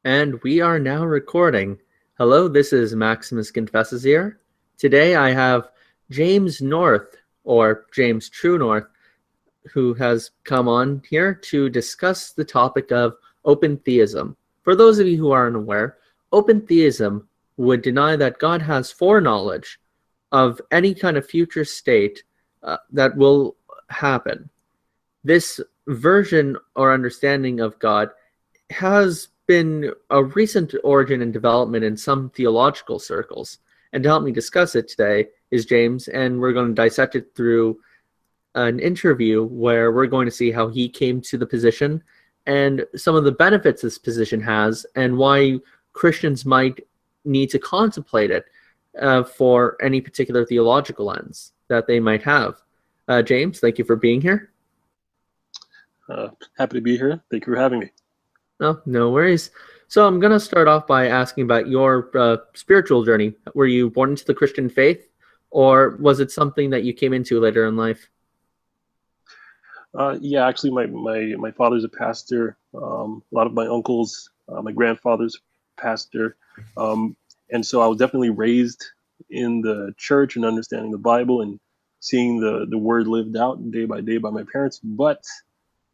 And we are now recording. Hello, this is Maximus Confesses here. Today I have James North, or James True North, who has come on here to discuss the topic of open theism. For those of you who aren't aware, open theism would deny that God has foreknowledge of any kind of future state that will happen. This version or understanding of God has been a recent origin and development in some theological circles. And to help me discuss it today is James, and we're going to dissect it through an interview where we're going to see how he came to the position and some of the benefits this position has and why Christians might need to contemplate it for any particular theological lens that they might have. James, thank you for being here. Happy to be here. Thank you for having me. No worries. So I'm going to start off by asking about your spiritual journey. Were you born into the Christian faith, or was it something that you came into later in life? Yeah, actually, my father's a pastor. A lot of my uncles, my grandfather's a pastor. And so I was definitely raised in the church and understanding the Bible and seeing the word lived out day by day by my parents. But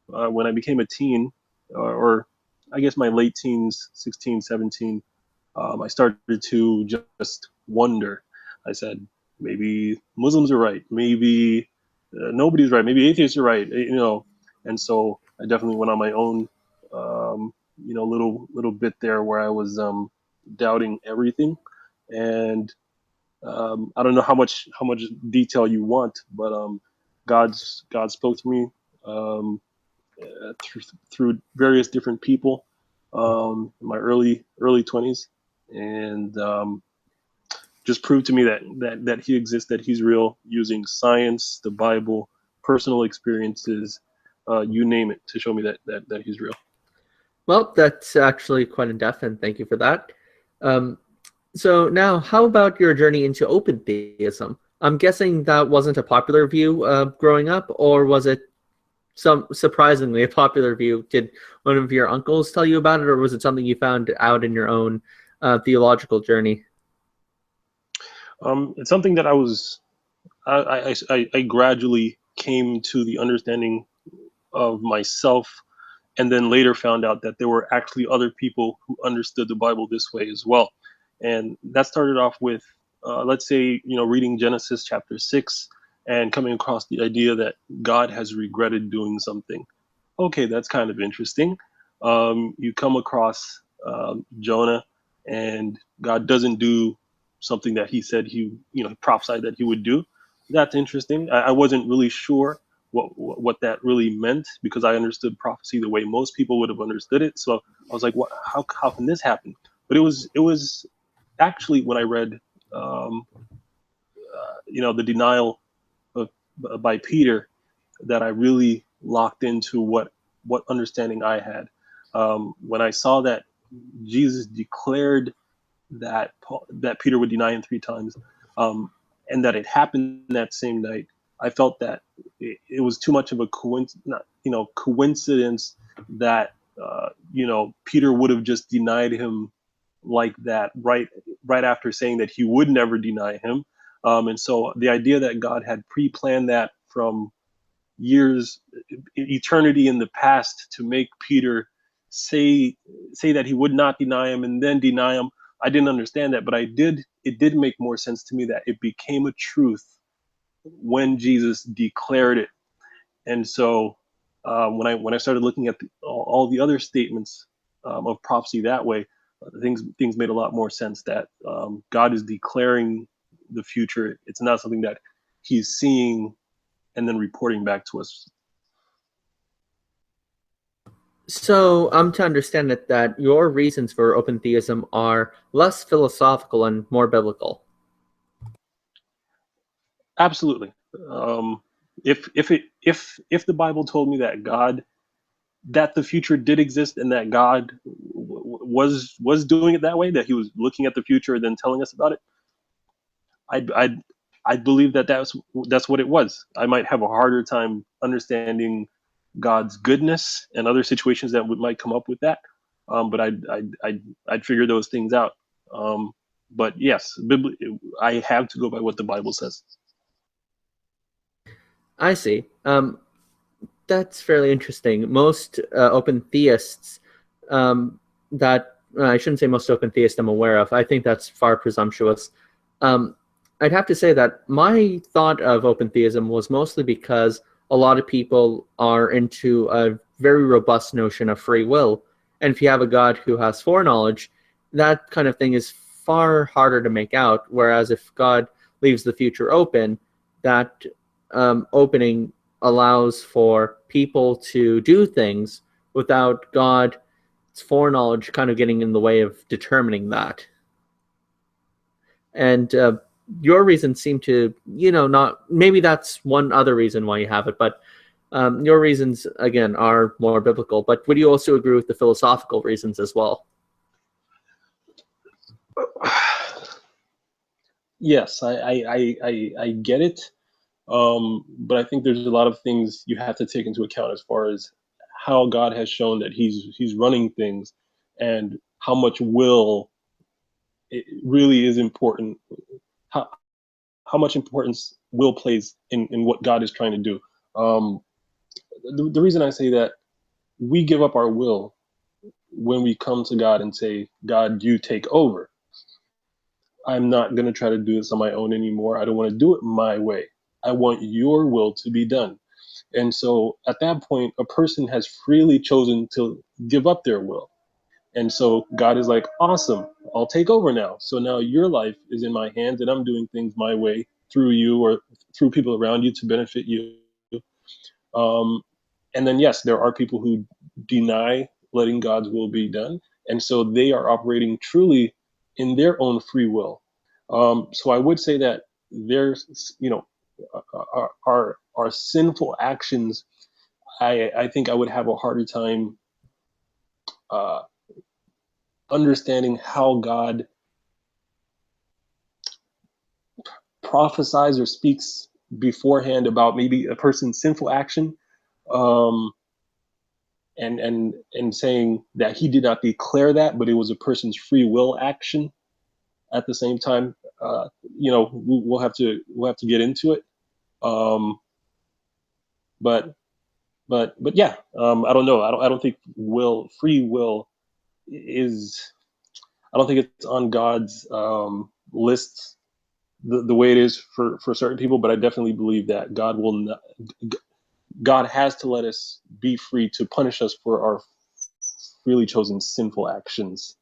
when I became a teen, or I guess my late teens, 16, 17, I started to just wonder. I said, maybe Muslims are right. Maybe nobody's right. Maybe atheists are right. And so I definitely went on my own, little bit there where I was doubting everything. And I don't know how much detail you want, but God spoke to me through various different people in my early 20s, and just proved to me that he exists, that he's real, using science, the Bible, personal experiences, you name it, to show me that he's real. Well, that's actually quite in-depth, and thank you for that. So now, how about your journey into open theism? I'm guessing that wasn't a popular view growing up, or was it surprisingly a popular view? Did one of your uncles tell you about it, or was it something you found out in your own theological journey? It's something that I gradually came to the understanding of myself, and then later found out that there were actually other people who understood the Bible this way as well. And that started off with, let's say, reading Genesis chapter 6 and coming across the idea that God has regretted doing something. Okay, that's kind of interesting. You come across Jonah, and God doesn't do something that he said he prophesied that he would do. That's interesting. I wasn't really sure what that really meant, because I understood prophecy the way most people would have understood it. So I was like, how can this happen? But it was actually when I read the denial by Peter that I really locked into what understanding I had. When I saw that Jesus declared that Peter would deny him 3 times, and that it happened that same night, I felt that it was too much of a coincidence that Peter would have just denied him like that right after saying that he would never deny him. And so the idea that God had pre-planned that from years, eternity in the past, to make Peter say that he would not deny him and then deny him, I didn't understand that, but it did make more sense to me that it became a truth when Jesus declared it. And so when I started looking at all the other statements of prophecy that way, things made a lot more sense, that God is declaring the future. It's not something that he's seeing and then reporting back to us. So I'm to understand that your reasons for open theism are less philosophical and more biblical. Absolutely. If the Bible told me that the future did exist, and that God was doing it that way, that he was looking at the future and then telling us about it, I believe that's what it was. I might have a harder time understanding God's goodness and other situations that might come up with that. but I'd figure those things out. But yes, I have to go by what the Bible says. I see. That's fairly interesting. Most open theists that I shouldn't say most open theists I'm aware of. I think that's far presumptuous. I'd have to say that my thought of open theism was mostly because a lot of people are into a very robust notion of free will. And if you have a God who has foreknowledge, that kind of thing is far harder to make out. Whereas if God leaves the future open, that opening allows for people to do things without God's foreknowledge kind of getting in the way of determining that. And your reasons seem to, not, maybe that's one other reason why you have it, but your reasons, again, are more biblical. But would you also agree with the philosophical reasons as well? Yes, I get it. But I think there's a lot of things you have to take into account as far as how God has shown that he's running things, and how much will it really is important. How how much importance will plays in what God is trying to do. Um, the reason I say that, we give up our will when we come to God and say, God, you take over. I'm not going to try to do this on my own anymore. I don't want to do it my way. I want your will to be done. And so at that point, a person has freely chosen to give up their will. And so God is like, awesome, I'll take over now. So now your life is in my hands, and I'm doing things my way through you or through people around you to benefit you. Um, and then, yes, there are people who deny letting God's will be done. And so they are operating truly in their own free will. So I would say that there's, our sinful actions, I think I would have a harder time uh, understanding how God prophesies or speaks beforehand about maybe a person's sinful action, um, and saying that he did not declare that, but it was a person's free will action. At the same time, we'll have to get into it. Um, but yeah, I don't know. I don't think free will is. I don't think it's on God's list the way it is for certain people, but I definitely believe that God will not, God has to let us be free to punish us for our freely chosen sinful actions.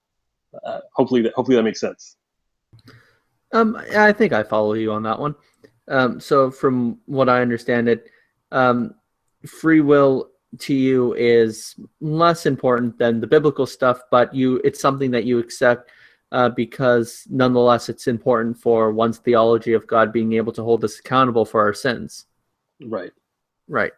Hopefully that makes sense. I think I follow you on that one. So from what I understand it, free will to you is less important than the biblical stuff, but it's something that you accept because nonetheless it's important for one's theology of God being able to hold us accountable for our sins. Right. Right.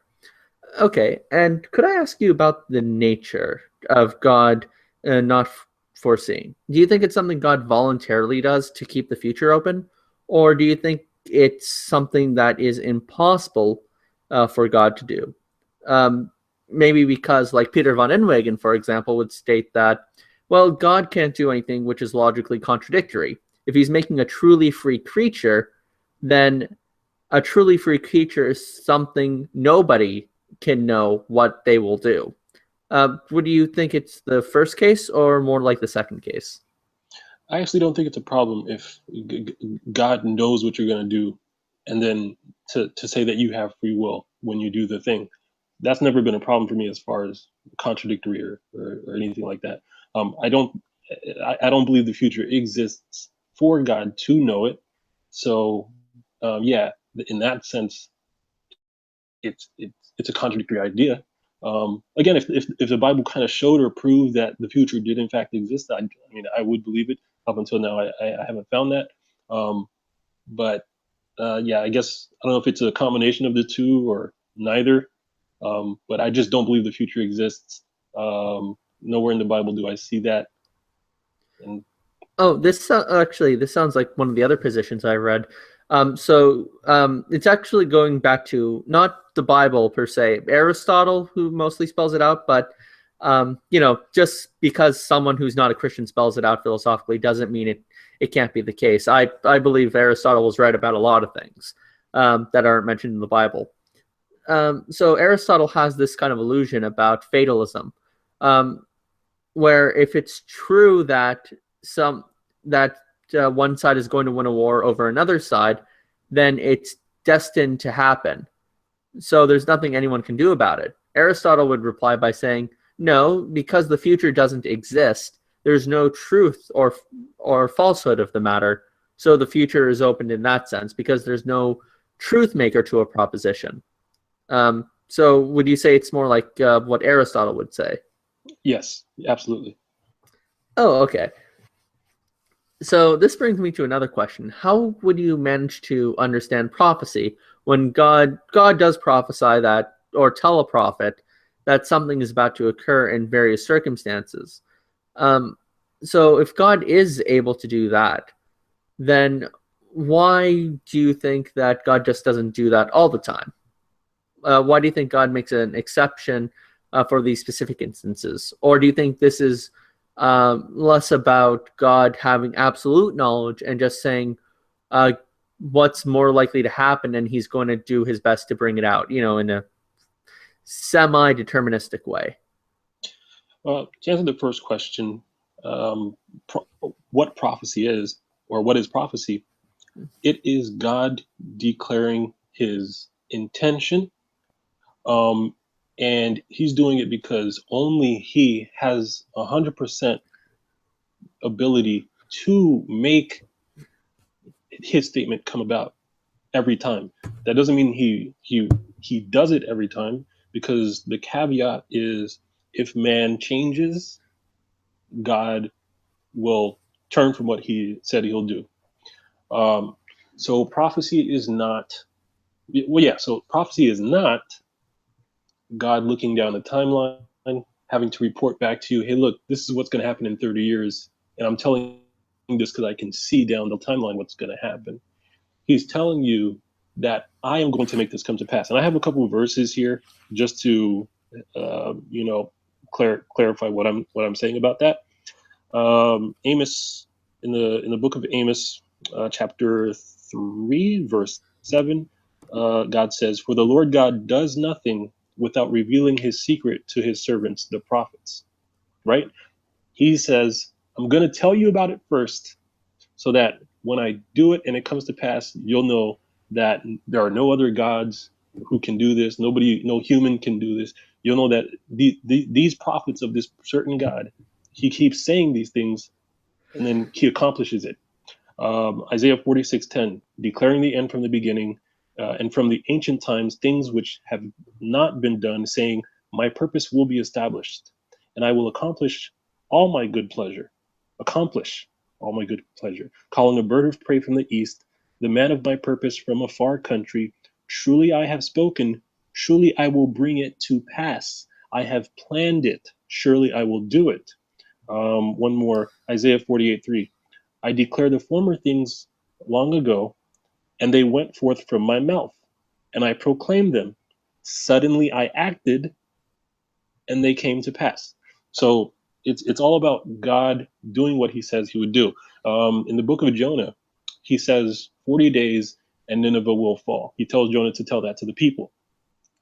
Okay. And could I ask you about the nature of God not foreseeing? Do you think it's something God voluntarily does to keep the future open? Or do you think it's something that is impossible for God to do? Maybe because, like Peter von Inwagen, for example, would state that, well, God can't do anything which is logically contradictory. If he's making a truly free creature, then a truly free creature is something nobody can know what they will do. Would you think it's the first case or more like the second case? I actually don't think it's a problem if God knows what you're going to do, and then to say that you have free will when you do the thing. That's never been a problem for me as far as contradictory or anything like that. I don't believe the future exists for God to know it. So yeah, in that sense, it's a contradictory idea. Again, if the Bible kind of showed or proved that the future did in fact exist, I mean, I would believe it. Up until now, I haven't found that. But yeah, I guess I don't know if it's a combination of the two or neither. But I just don't believe the future exists. Nowhere in the Bible do I see that. And Oh, this sounds like one of the other positions I read. It's actually going back to not the Bible per se, Aristotle, who mostly spells it out, but Just because someone who's not a Christian spells it out philosophically doesn't mean it can't be the case. I believe Aristotle was right about a lot of things that aren't mentioned in the Bible. So Aristotle has this kind of illusion about fatalism, where if it's true that one side is going to win a war over another side, then it's destined to happen. So there's nothing anyone can do about it. Aristotle would reply by saying, no, because the future doesn't exist, there's no truth or falsehood of the matter. So the future is open in that sense because there's no truth maker to a proposition. So would you say it's more like what Aristotle would say? Yes, absolutely. Oh, okay. So this brings me to another question. How would you manage to understand prophecy when God does prophesy that, or tell a prophet that something is about to occur in various circumstances? So if God is able to do that, then why do you think that God just doesn't do that all the time? Why do you think God makes an exception for these specific instances? Or do you think this is less about God having absolute knowledge and just saying what's more likely to happen, and he's going to do his best to bring it out, in a semi-deterministic way? To answer the first question, what prophecy is, or what is prophecy? It is God declaring his intention, and he's doing it because only he has 100% ability to make his statement come about every time. That doesn't mean he does it every time, because the caveat is if man changes, God will turn from what he said he'll do. So prophecy is not, so prophecy is not God looking down the timeline, having to report back to you, hey, look, this is what's going to happen in 30 years. And I'm telling this because I can see down the timeline what's going to happen. He's telling you that I am going to make this come to pass. And I have a couple of verses here just to, clarify what I'm saying about that. Amos, in the book of Amos, chapter 3, verse 7, God says, "For the Lord God does nothing without revealing his secret to his servants, the prophets." Right? He says, I'm going to tell you about it first, so that when I do it and it comes to pass, you'll know that there are no other gods who can do this. No human can do this. You'll know that these prophets of this certain God, he keeps saying these things, and then he accomplishes it. Isaiah 46:10, declaring the end from the beginning, and from the ancient times, things which have not been done, saying, my purpose will be established, and I will accomplish all my good pleasure. Accomplish all my good pleasure. Calling a bird of prey from the east, the man of my purpose from a far country. Truly I have spoken, surely I will bring it to pass. I have planned it, surely I will do it. One more, Isaiah 48:3. I declare the former things long ago, and they went forth from my mouth, and I proclaimed them. Suddenly I acted, and they came to pass. So it's all about God doing what he says he would do. In the book of Jonah, he says 40 days and Nineveh will fall. He tells Jonah to tell that to the people.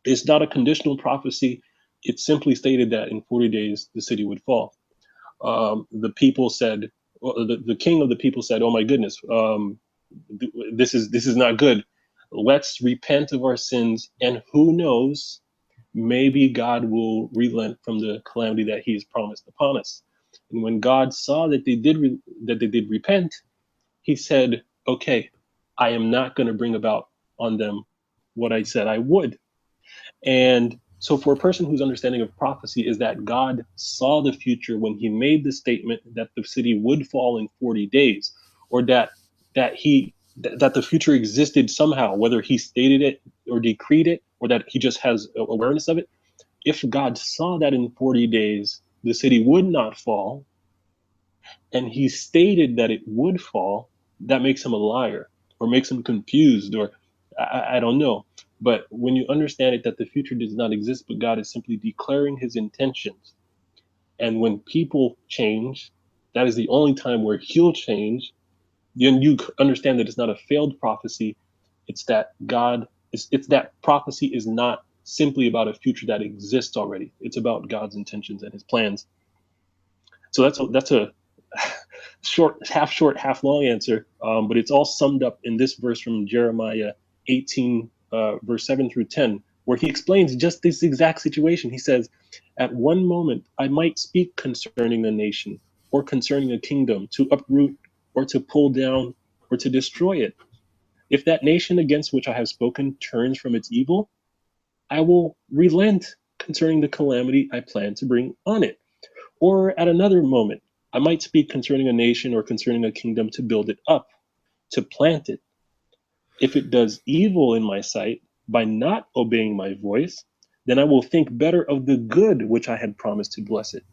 It's not a conditional prophecy. It simply stated that in 40 days the city would fall. The people said, the king of the people said, oh my goodness, this is not good. Let's repent of our sins, and who knows, maybe God will relent from the calamity that he has promised upon us. And when God saw that they did repent, he said, okay, I am not going to bring about on them what I said I would. And so for a person whose understanding of prophecy is that God saw the future when he made the statement that the city would fall in 40 days, or that the future existed somehow, whether he stated it or decreed it, or that he just has awareness of it. If God saw that in 40 days the city would not fall, and he stated that it would fall, that makes him a liar, or makes him confused, or I don't know. But when you understand it, that the future does not exist, but God is simply declaring his intentions, And when people change, that is the only time where he'll change. Then you understand that it's not a failed prophecy. It's that it's that prophecy is not simply about a future that exists already. It's about God's intentions and his plans. So that's a short, half long answer, but it's all summed up in this verse from Jeremiah 18, verse 7 through 10, where he explains just this exact situation. He says, "At one moment I might speak concerning a nation or concerning a kingdom to uproot or to pull down or to destroy it. If that nation against which I have spoken turns from its evil, I will relent concerning the calamity I plan to bring on it. Or at another moment, I might speak concerning a nation or concerning a kingdom to build it up, to plant it. If it does evil in my sight by not obeying my voice, then I will think better of the good which I had promised to bless it."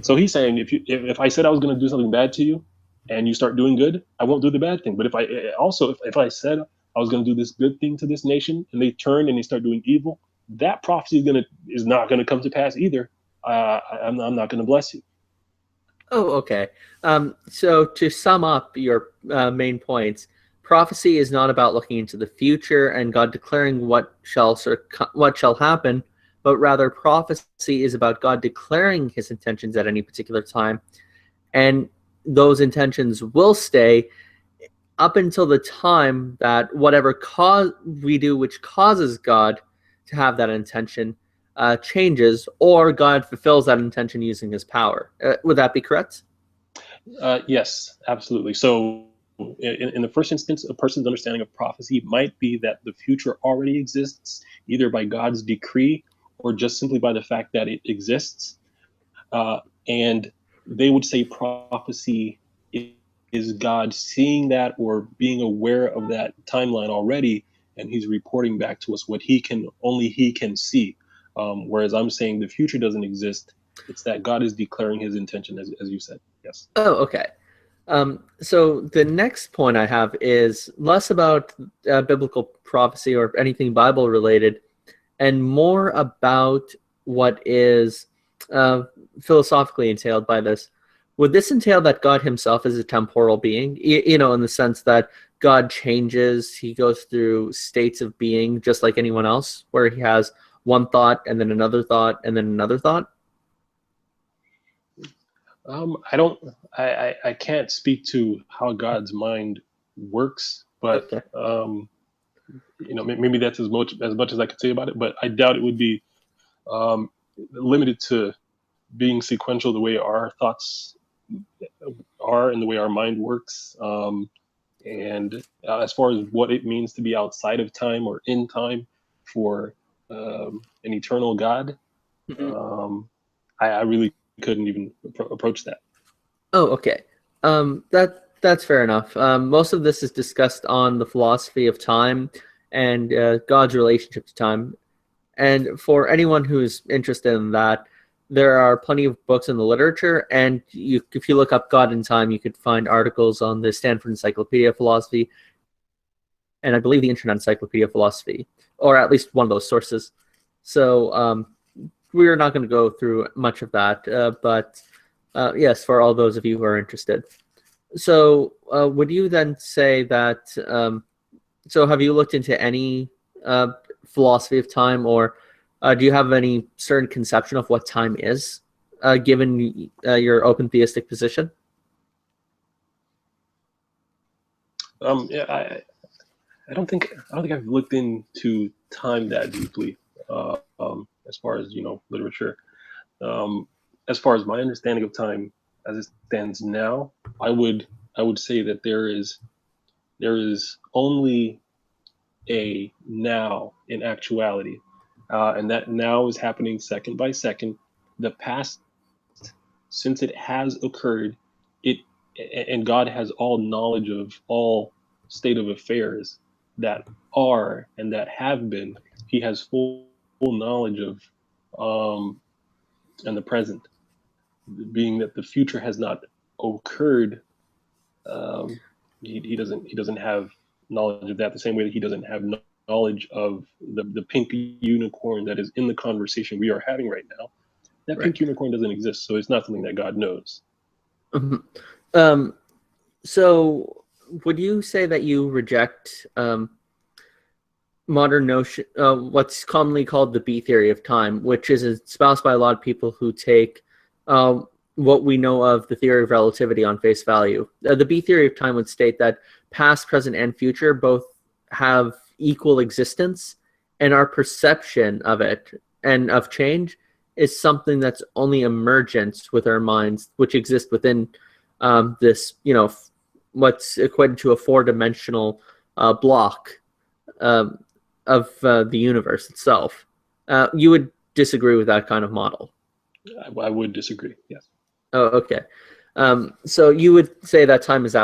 So he's saying, if I said I was going to do something bad to you, and you start doing good, I won't do the bad thing. But if I said I was going to do this good thing to this nation, and they turn and they start doing evil, that prophecy is not going to come to pass either. I'm not going to bless you. Oh, okay. So to sum up your main points, prophecy is not about looking into the future and God declaring what shall happen, but rather prophecy is about God declaring his intentions at any particular time, and those intentions will stay up until the time that whatever cause we do which causes God to have that intention changes, or God fulfills that intention using his power. Would that be correct? Yes, absolutely. So, in the first instance, a person's understanding of prophecy might be that the future already exists, either by God's decree or just simply by the fact that it exists. And they would say prophecy is God seeing that or being aware of that timeline already, and he's reporting back to us what only he can see. Whereas I'm saying the future doesn't exist. It's that God is declaring his intention, as you said. Yes. Oh, okay. So the next point I have is less about biblical prophecy or anything Bible related, and more about what is philosophically entailed by this. Would this entail that God himself is a temporal being? In the sense that God changes, he goes through states of being just like anyone else, where he has one thought and then another thought and then another thought? I don't. I can't speak to how God's mind works, but Okay. maybe that's as much as I could say about it. But I doubt it would be um, limited to being sequential the way our thoughts are and the way our mind works. And as far as what it means to be outside of time or in time for an eternal God, Mhm. I really couldn't even approach that. Oh, okay. That's fair enough. Most of this is discussed on the philosophy of time and God's relationship to time. And for anyone who's interested in that, there are plenty of books in the literature. And if you look up God and Time, you could find articles on the Stanford Encyclopedia of Philosophy, and I believe the Internet Encyclopedia of Philosophy, or at least one of those sources. So we're not going to go through much of that, but yes, for all those of you who are interested. So would you then say that, so have you looked into any philosophy of time, or do you have any certain conception of what time is, given your open theistic position? Yeah, I don't think I've looked into time that deeply, as far as literature. Um, as far as my understanding of time as it stands now, I would I would say that there is only a now in actuality, and that now is happening second by second. The past, since it has occurred, it and God has all knowledge of all state of affairs that are and that have been. He has full knowledge of, and the present, being that the future has not occurred. Um, he doesn't have knowledge of that the same way that he doesn't have knowledge of the pink unicorn that is in the conversation we are having right now. That Right. pink unicorn doesn't exist, so it's not something that God knows. Mhm. Um, so would you say that you reject modern notion, what's commonly called the B theory of time, which is espoused by a lot of people who take what we know of the theory of relativity on face value? The B theory of time would state that past, present, and future both have equal existence, and our perception of it and of change is something that's only emergent with our minds, which exist within this, what's equated to a four-dimensional block. Um, of the universe itself. You would disagree with that kind of model? I would disagree. Yes. Oh, okay. So you would say that time is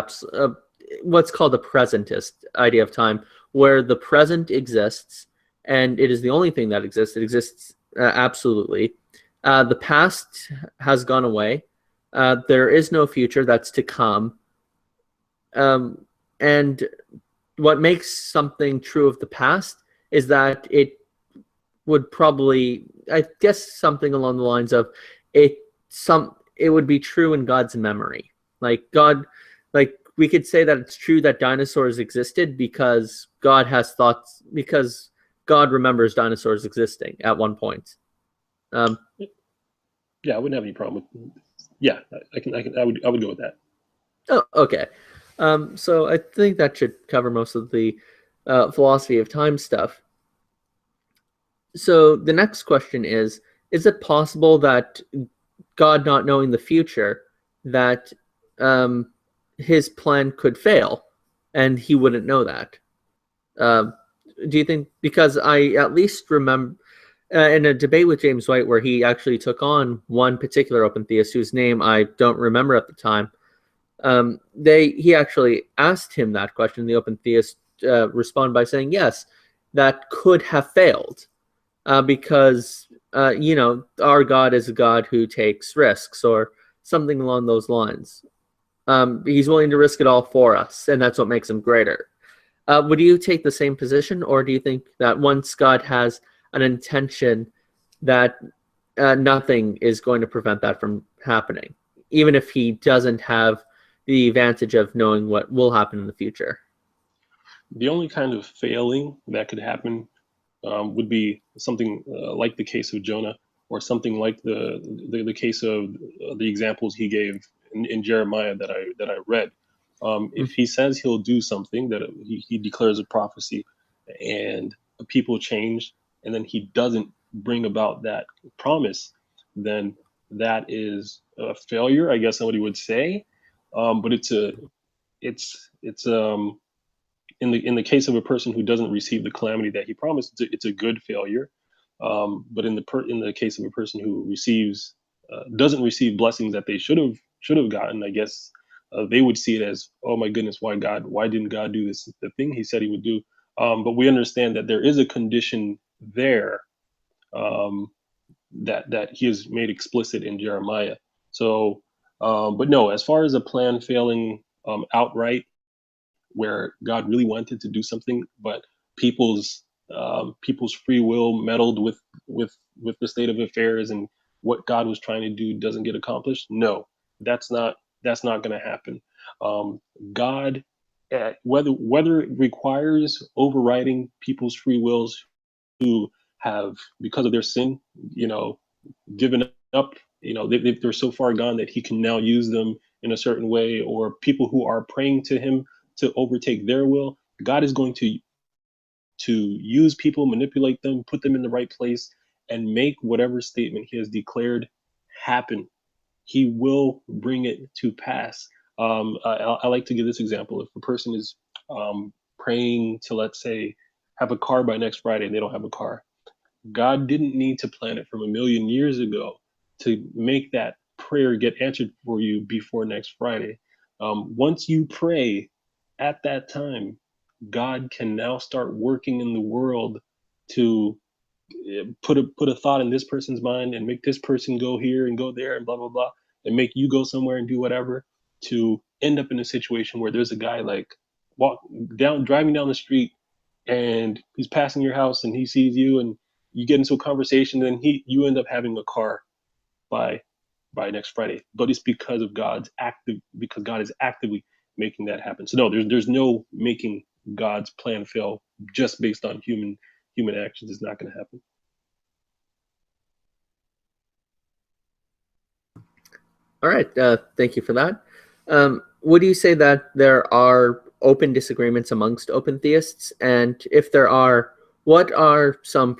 what's called a presentist idea of time, where the present exists and it is the only thing that exists. It exists absolutely. The past has gone away. There is no future that's to come. And what makes something true of the past is that it would probably, I guess, something along the lines of it. It would be true in God's memory. Like God, like we could say that it's true that dinosaurs existed because God has thoughts, because God remembers dinosaurs existing at one point. Um, Yeah, I wouldn't have any problem with. Yeah, I would go with that. oh, okay. So I think that should cover most of the philosophy of time stuff. So the next question is it possible that God not knowing the future, that um, his plan could fail and he wouldn't know that? Uh, do you think, because I at least remember in a debate with James White where he actually took on one particular open theist whose name I don't remember at the time, he actually asked him that question. The open theist responded by saying, yes, that could have failed because our God is a God who takes risks or something along those lines. He's willing to risk it all for us, and that's what makes him greater. Would you take the same position, or do you think that once God has an intention, that nothing is going to prevent that from happening, even if he doesn't have the advantage of knowing what will happen in the future? The only kind of failing that could happen would be something like the case of Jonah, or something like the case of the examples he gave in Jeremiah that I read. If he says he'll do something, that he declares a prophecy, and people change, and then he doesn't bring about that promise, then that is a failure, I guess somebody would say. But it's in the case of a person who doesn't receive the calamity that he promised, it's a good failure. But in the case of a person who receives doesn't receive blessings that they should have gotten, I guess they would see it as, oh my goodness, why didn't God do this, the thing he said he would do? But we understand that there is a condition there, um, that he has made explicit in Jeremiah. So, but no, as far as a plan failing outright, where God really wanted to do something, but people's free will meddled with the state of affairs, and what God was trying to do doesn't get accomplished. No, that's not that's not going to happen. Um, God, whether it requires overriding people's free wills who have, because of their sin, you know, given up, they're so far gone that he can now use them in a certain way, or people who are praying to him to overtake their will, God is going to use people, manipulate them, put them in the right place, and make whatever statement he has declared happen. He will bring it to pass. I like to give this example. If a person is praying to, let's say, have a car by next Friday, and they don't have a car, God didn't need to plan it from a million years ago to make that prayer get answered for you before next Friday. Once you pray at that time, God can now start working in the world to put a thought in this person's mind, and make this person go here and go there and blah blah blah, and make you go somewhere and do whatever, to end up in a situation where there's a guy like walk down driving down the street, and he's passing your house and he sees you, and you get into a conversation, and you end up having a car. by next Friday, but it's because God is actively making that happen. So no, there's no making God's plan fail just based on human actions. It's not going to happen. All right. Thank you for that. Would you say that there are open disagreements amongst open theists? And if there are, what are some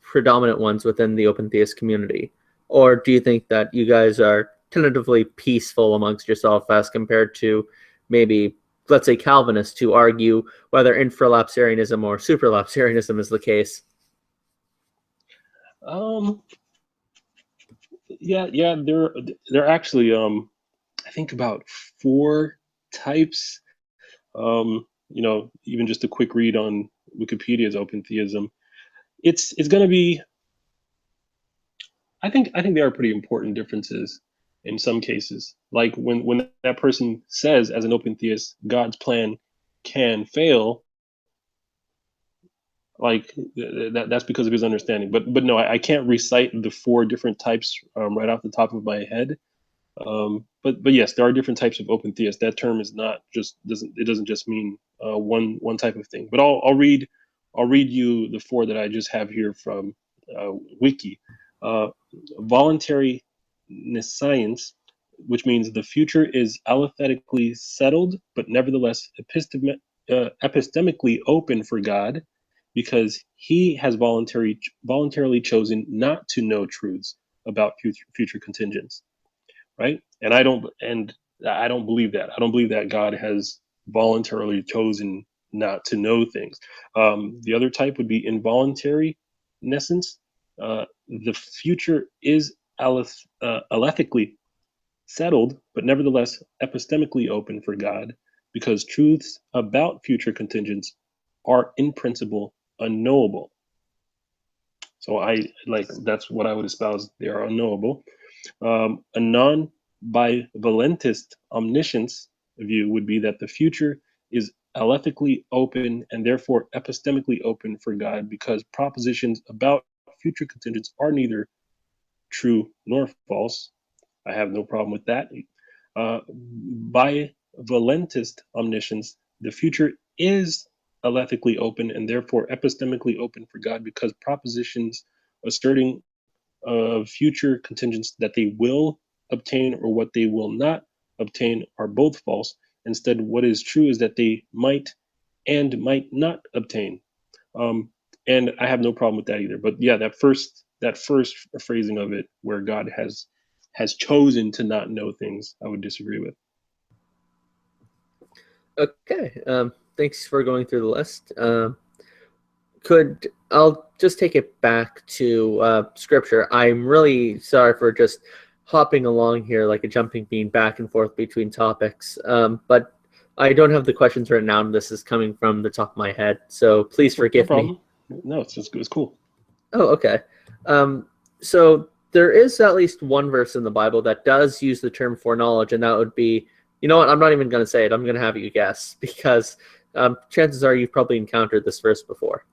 predominant ones within the open theist community? Or do you think that you guys are tentatively peaceful amongst yourself as compared to maybe, let's say, Calvinists who argue whether infralapsarianism or supralapsarianism is the case? Yeah, there are actually I think about four types. Even just a quick read on Wikipedia's open theism. It's going to be. I think there are pretty important differences in some cases. Like when that person says, as an open theist, God's plan can fail. Like that's because of his understanding. But no, I can't recite the four different types right off the top of my head. But yes, there are different types of open theists. That term is not just doesn't just mean one type of thing. But I'll read you the four that I just have here from Wiki. Uh, Voluntary nescience, which means the future is alethetically settled, but nevertheless epistemically open for God, because He has voluntarily chosen not to know truths about future contingents, right? And I don't believe that. I don't believe that God has voluntarily chosen not to know things. The other type would be involuntary nescience. The future is alethically settled, but nevertheless epistemically open for God, because truths about future contingents are in principle unknowable. So that's what I would espouse. They are unknowable. A non-bivalentist omniscience view would be that the future is alethically open and therefore epistemically open for God, because propositions about future contingents are neither true nor false. I have no problem with that. Bivalentist omniscience, the future is alethically open and therefore epistemically open for God, because propositions asserting of future contingents that they will obtain or what they will not obtain are both false. Instead, what is true is that they might and might not obtain. And I have no problem with that either. But yeah, that first phrasing of it, where God has chosen to not know things, I would disagree with. Okay. Thanks for going through the list. I'll just take it back to scripture. I'm really sorry for just hopping along here like a jumping bean back and forth between topics. But I don't have the questions written down. This is coming from the top of my head, so please No forgive me. problem. No, it's cool. Oh, okay. So there is at least one verse in the Bible that does use the term foreknowledge, and that would be, you know what, I'm not even going to say it. I'm going to have you guess, because chances are you've probably encountered this verse before.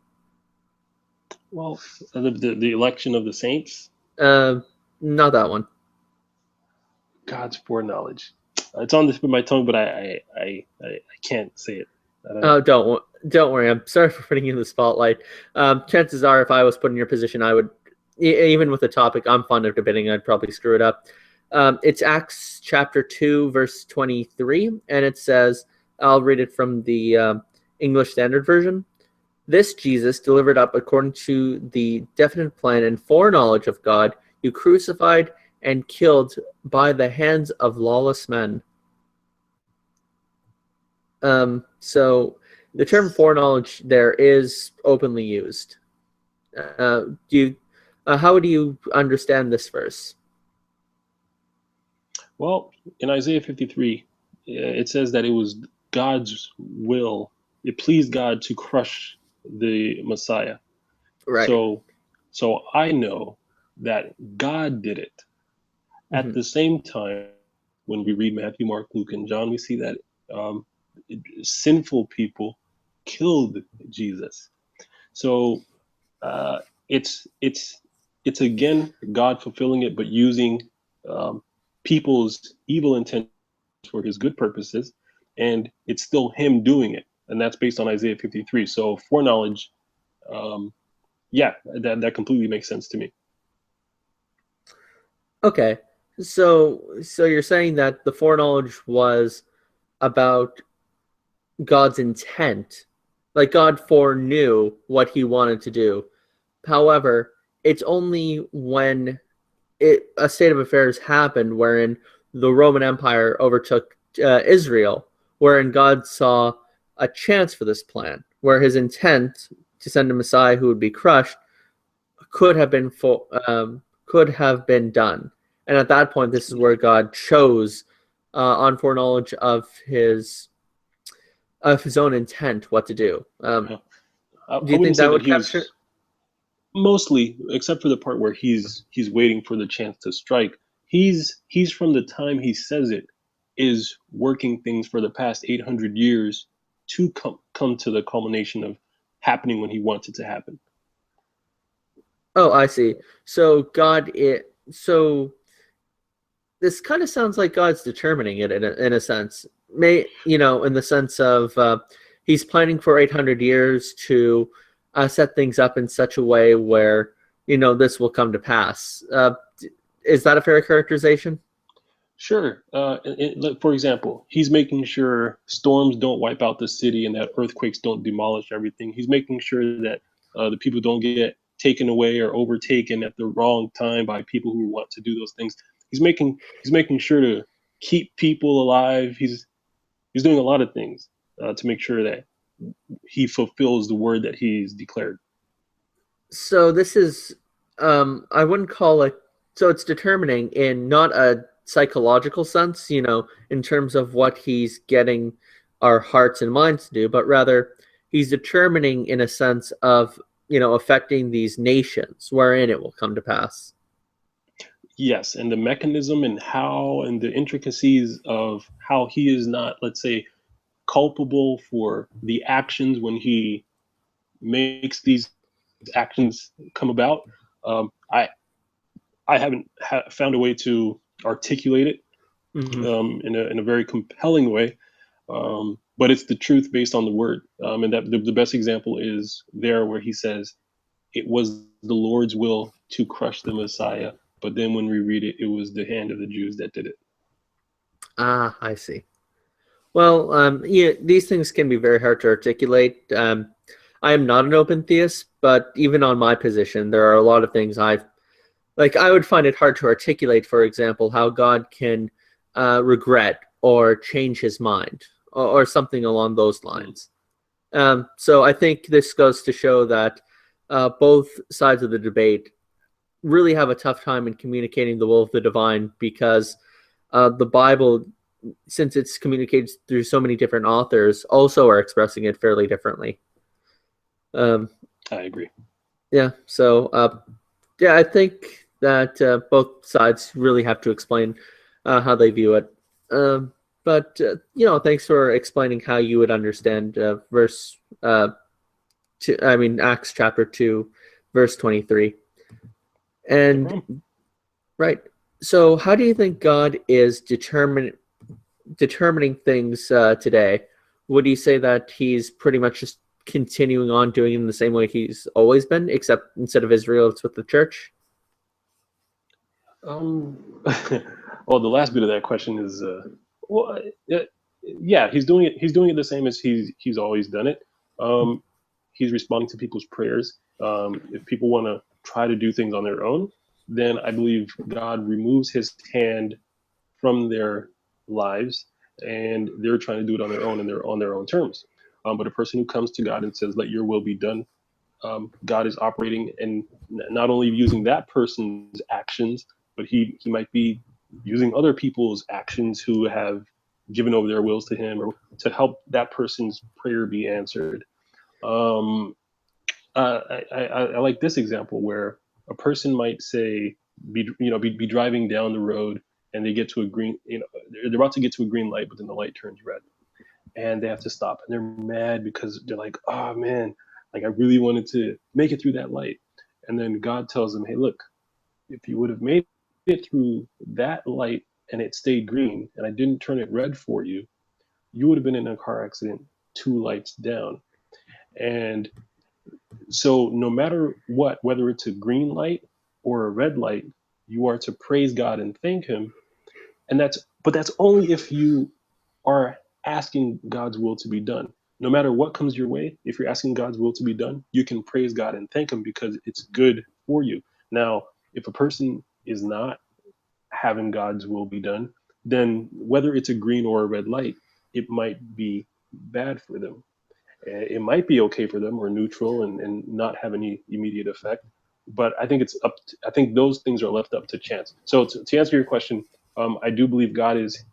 Well, the election of the saints, Not that one. God's foreknowledge. It's on the tip of my tongue, but I can't say it. I don't know. Oh, don't worry. I'm sorry for putting you in the spotlight. Chances are, if I was put in your position, I would, even with the topic I'm fond of debating, I'd probably screw it up. It's Acts chapter 2, verse 23, and it says, I'll read it from the English Standard Version. This Jesus, delivered up according to the definite plan and foreknowledge of God, you crucified and killed by the hands of lawless men. So the term foreknowledge there is openly used. How do you understand this verse? Well, in Isaiah 53, it says that it was God's will. It pleased God to crush the Messiah. Right. So I know that God did it. At the same time, when we read Matthew, Mark, Luke, and John, we see that um, sinful people killed Jesus. So it's it's again God fulfilling it, but using um, people's evil intent for his good purposes, and it's still him doing it, and that's based on Isaiah 53. So foreknowledge, um, yeah, that completely makes sense to me. Okay. So you're saying that the foreknowledge was about God's intent. Like God foreknew what he wanted to do. However, it's only when a state of affairs happened wherein the Roman Empire overtook Israel, wherein God saw a chance for this plan, where his intent to send a Messiah who would be crushed could have been could have been done. And at that point, this is where God chose, on foreknowledge of his own intent, what to do. Yeah. Do I you wouldn't think say that that would he capture? was mostly, except for the part where he's waiting for the chance to strike. He's from the time he says it is working things for the past 800 years to come to the culmination of happening when he wants it to happen. Oh, I see. So so this kind of sounds like God's determining it in a sense. In the sense of he's planning for 800 years to set things up in such a way where this will come to pass. Is that a fair characterization? Sure. For example, he's making sure storms don't wipe out the city and that earthquakes don't demolish everything. He's making sure that the people don't get taken away or overtaken at the wrong time by people who want to do those things. He's making sure to keep people alive. He's doing a lot of things to make sure that he fulfills the word that he's declared. So this is, I wouldn't call it. So it's determining in not a psychological sense, in terms of what he's getting our hearts and minds to do, but rather he's determining in a sense of affecting these nations wherein it will come to pass. Yes, and the mechanism and how and the intricacies of how he is not, let's say, culpable for the actions when he makes these actions come about. I haven't found a way to articulate it Mm-hmm. in a very compelling way, but it's the truth based on the word. And that the best example is there where he says, "It was the Lord's will to crush the Messiah." But then when we read it, it was the hand of the Jews that did it. Ah, I see. Well, yeah, these things can be very hard to articulate. I am not an open theist, but even on my position, there are a lot of things I would find it hard to articulate, for example, how God can regret or change his mind or something along those lines. So I think this goes to show that both sides of the debate really have a tough time in communicating the will of the divine because the Bible, since it's communicated through so many different authors, also are expressing it fairly differently. Um, I agree. yeah, so yeah, I think that both sides really have to explain how they view it. But thanks for explaining how you would understand Acts chapter 2, verse 23. No And problem. right, so how do you think God is determining things today? Would you say that he's pretty much just continuing on doing it in the same way he's always been, except instead of Israel, it's with the church? Well, the last bit of that question is, well, yeah, he's doing it. He's doing it the same as he's always done it. Um, he's responding to people's prayers. If people want to try to do things on their own, then I believe God removes His hand from their lives, and they're trying to do it on their own, and they're on their own terms. But a person who comes to God and says, "Let Your will be done," God is operating and not only using that person's actions, but he might be using other people's actions who have given over their wills to him or to help that person's prayer be answered. Um, I like this example where a person might say, be driving down the road and they get to a green, they're about to get to a green light, but then the light turns red and they have to stop and they're mad because they're like, oh man, like I really wanted to make it through that light. And then God tells them, hey, look, if you would have made it through that light and it stayed green and I didn't turn it red for you, you would have been in a car accident 2 lights down. And so no matter what, whether it's a green light or a red light, you are to praise God and thank him. And that's only if you are asking God's will to be done. No matter what comes your way, if you're asking God's will to be done, you can praise God and thank him because it's good for you. Now, if a person is not having God's will be done, then whether it's a green or a red light, it might be bad for them. It might be okay for them or neutral and not have any immediate effect. But I think I think those things are left up to chance. So to answer your question, I do believe God is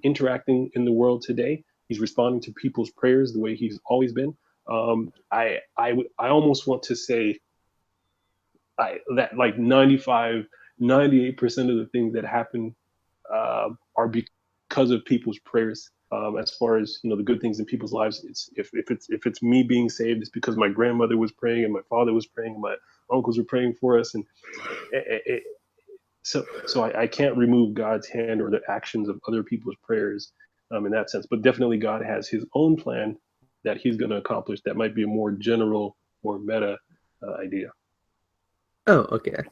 interacting in the world today. He's responding to people's prayers the way he's always been. I almost want to say that like 95, 98% of the things that happen are because of people's prayers. As far as the good things in people's lives, it's if it's me being saved, it's because my grandmother was praying and my father was praying and my uncles were praying for us, and I can't remove God's hand or the actions of other people's prayers in that sense. But definitely, God has His own plan that He's going to accomplish. That might be a more general or meta idea. Oh, okay.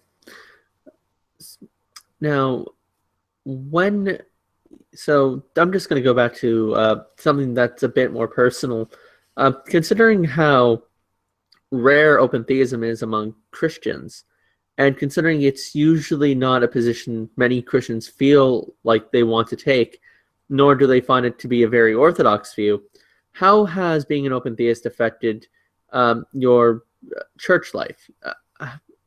Now, so I'm just going to go back to something that's a bit more personal. Considering how rare open theism is among Christians, and considering it's usually not a position many Christians feel like they want to take, nor do they find it to be a very orthodox view, how has being an open theist affected your church life?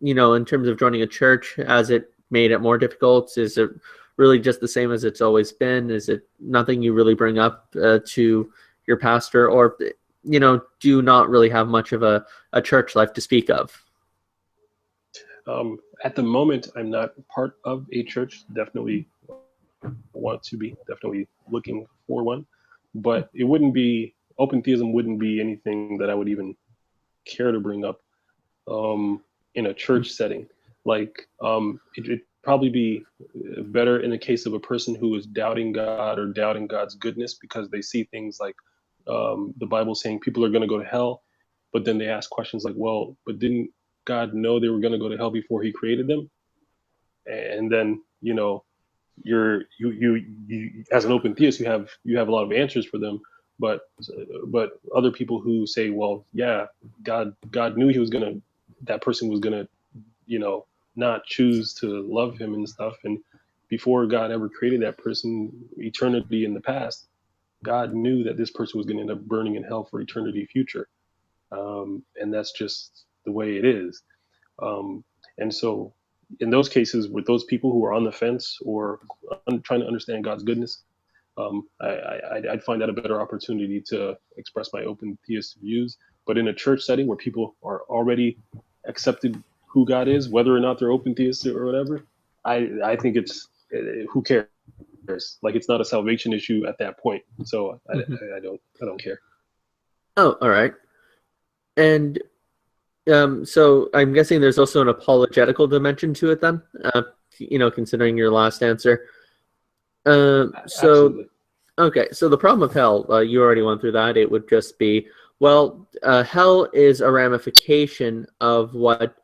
In terms of joining a church, has it made it more difficult? Is it really just the same as it's always been? Is it nothing you really bring up to your pastor? Or, do you not really have much of a church life to speak of? At the moment, I'm not part of a church. Definitely want to be. Definitely looking for one. But open theism wouldn't be anything that I would even care to bring up in a church setting. Like it'd probably be better in the case of a person who is doubting God or doubting God's goodness because they see things like the Bible saying people are going to go to hell, but then they ask questions like, well, but didn't God know they were going to go to hell before He created them? And then you as an open theist, you have a lot of answers for them, but other people who say, well, yeah, God knew that person was gonna not choose to love Him and stuff, and before God ever created that person, eternity in the past, God knew that this person was going to end up burning in hell for eternity future, and that's just the way it is. And so in those cases, with those people who are on the fence or trying to understand God's goodness, I'd find that a better opportunity to express my open theist views. But in a church setting where people are already accepted who God is, whether or not they're open theists or whatever, I think it's who cares? Like it's not a salvation issue at that point. So I don't care. Oh, all right. And so I'm guessing there's also an apologetical dimension to it then, considering your last answer. Absolutely. Okay, so the problem of hell, you already went through that. It would just be, well, hell is a ramification of what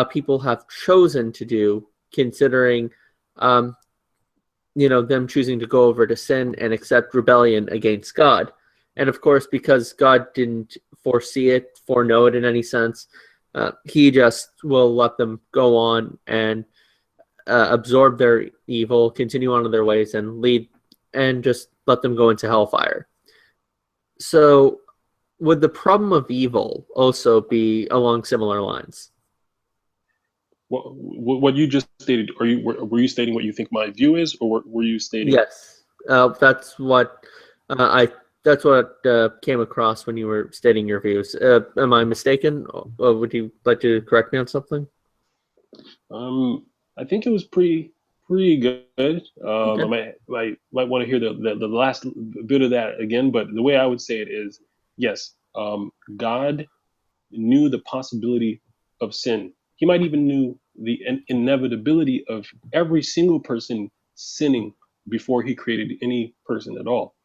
people have chosen to do, considering, them choosing to go over to sin and accept rebellion against God. And of course, because God didn't foreknow it in any sense, He just will let them go on and absorb their evil, continue on in their ways, and just let them go into hellfire. So, would the problem of evil also be along similar lines? What you just stated, were you stating what you think my view is, or were you stating? Yes, that's what that's what came across when you were stating your views. Am I mistaken? Would you like to correct me on something? I think it was pretty good. Okay. I might want to hear the last bit of that again, but the way I would say it is, yes, God knew the possibility of sin he might even knew the inevitability of every single person sinning before he created any person at all.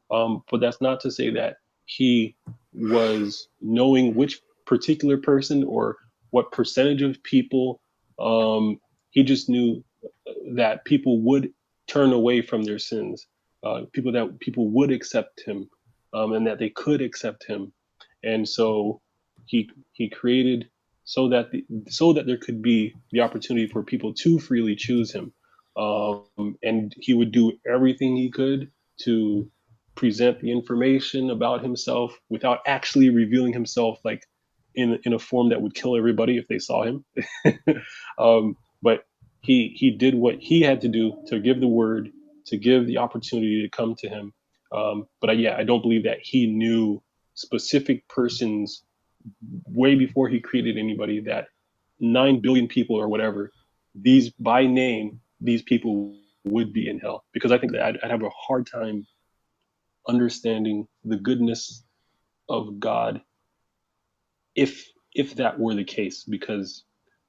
But that's not to say that he was knowing which particular person or what percentage of people. He just knew that people would turn away from their sins, people would accept him, and that they could accept him, and so he created so that there could be the opportunity for people to freely choose him, and he would do everything he could to present the information about himself without actually revealing himself, like in a form that would kill everybody if they saw him. But he did what he had to do to give the word, to give the opportunity to come to him. But yeah, I don't believe that he knew specific persons way before he created anybody, that 9 billion people or whatever, these by name, these people would be in hell, because I think that I'd have a hard time understanding the goodness of God if that were the case, because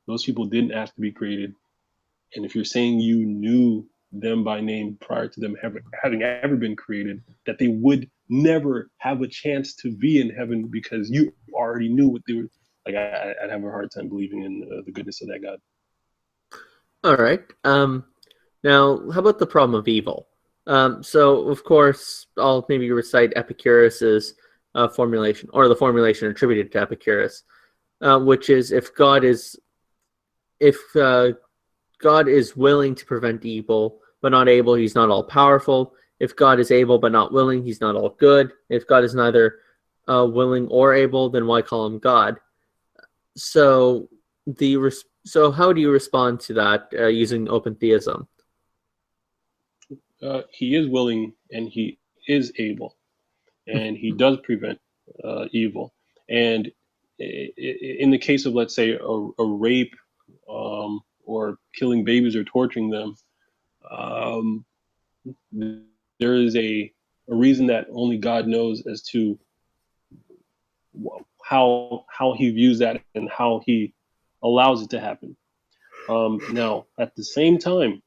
those people didn't ask to be created. And if you're saying you knew them by name prior to them having ever been created, that they would never have a chance to be in heaven because you already knew what they were like, I'd have a hard time believing in the goodness of that God. All right. Now, how about the problem of evil? So, of course, I'll maybe recite Epicurus's formulation, or the formulation attributed to Epicurus, which is if God is willing to prevent evil but not able, he's not all powerful. If God is able but not willing, he's not all good. If God is neither willing or able, then why call him God? So how do you respond to that using open theism? He is willing and he is able, and he does prevent evil. And in the case of, let's say, a rape, or killing babies or torturing them, um, there is a reason that only God knows as to how he views that and how he allows it to happen. Now, at the same time,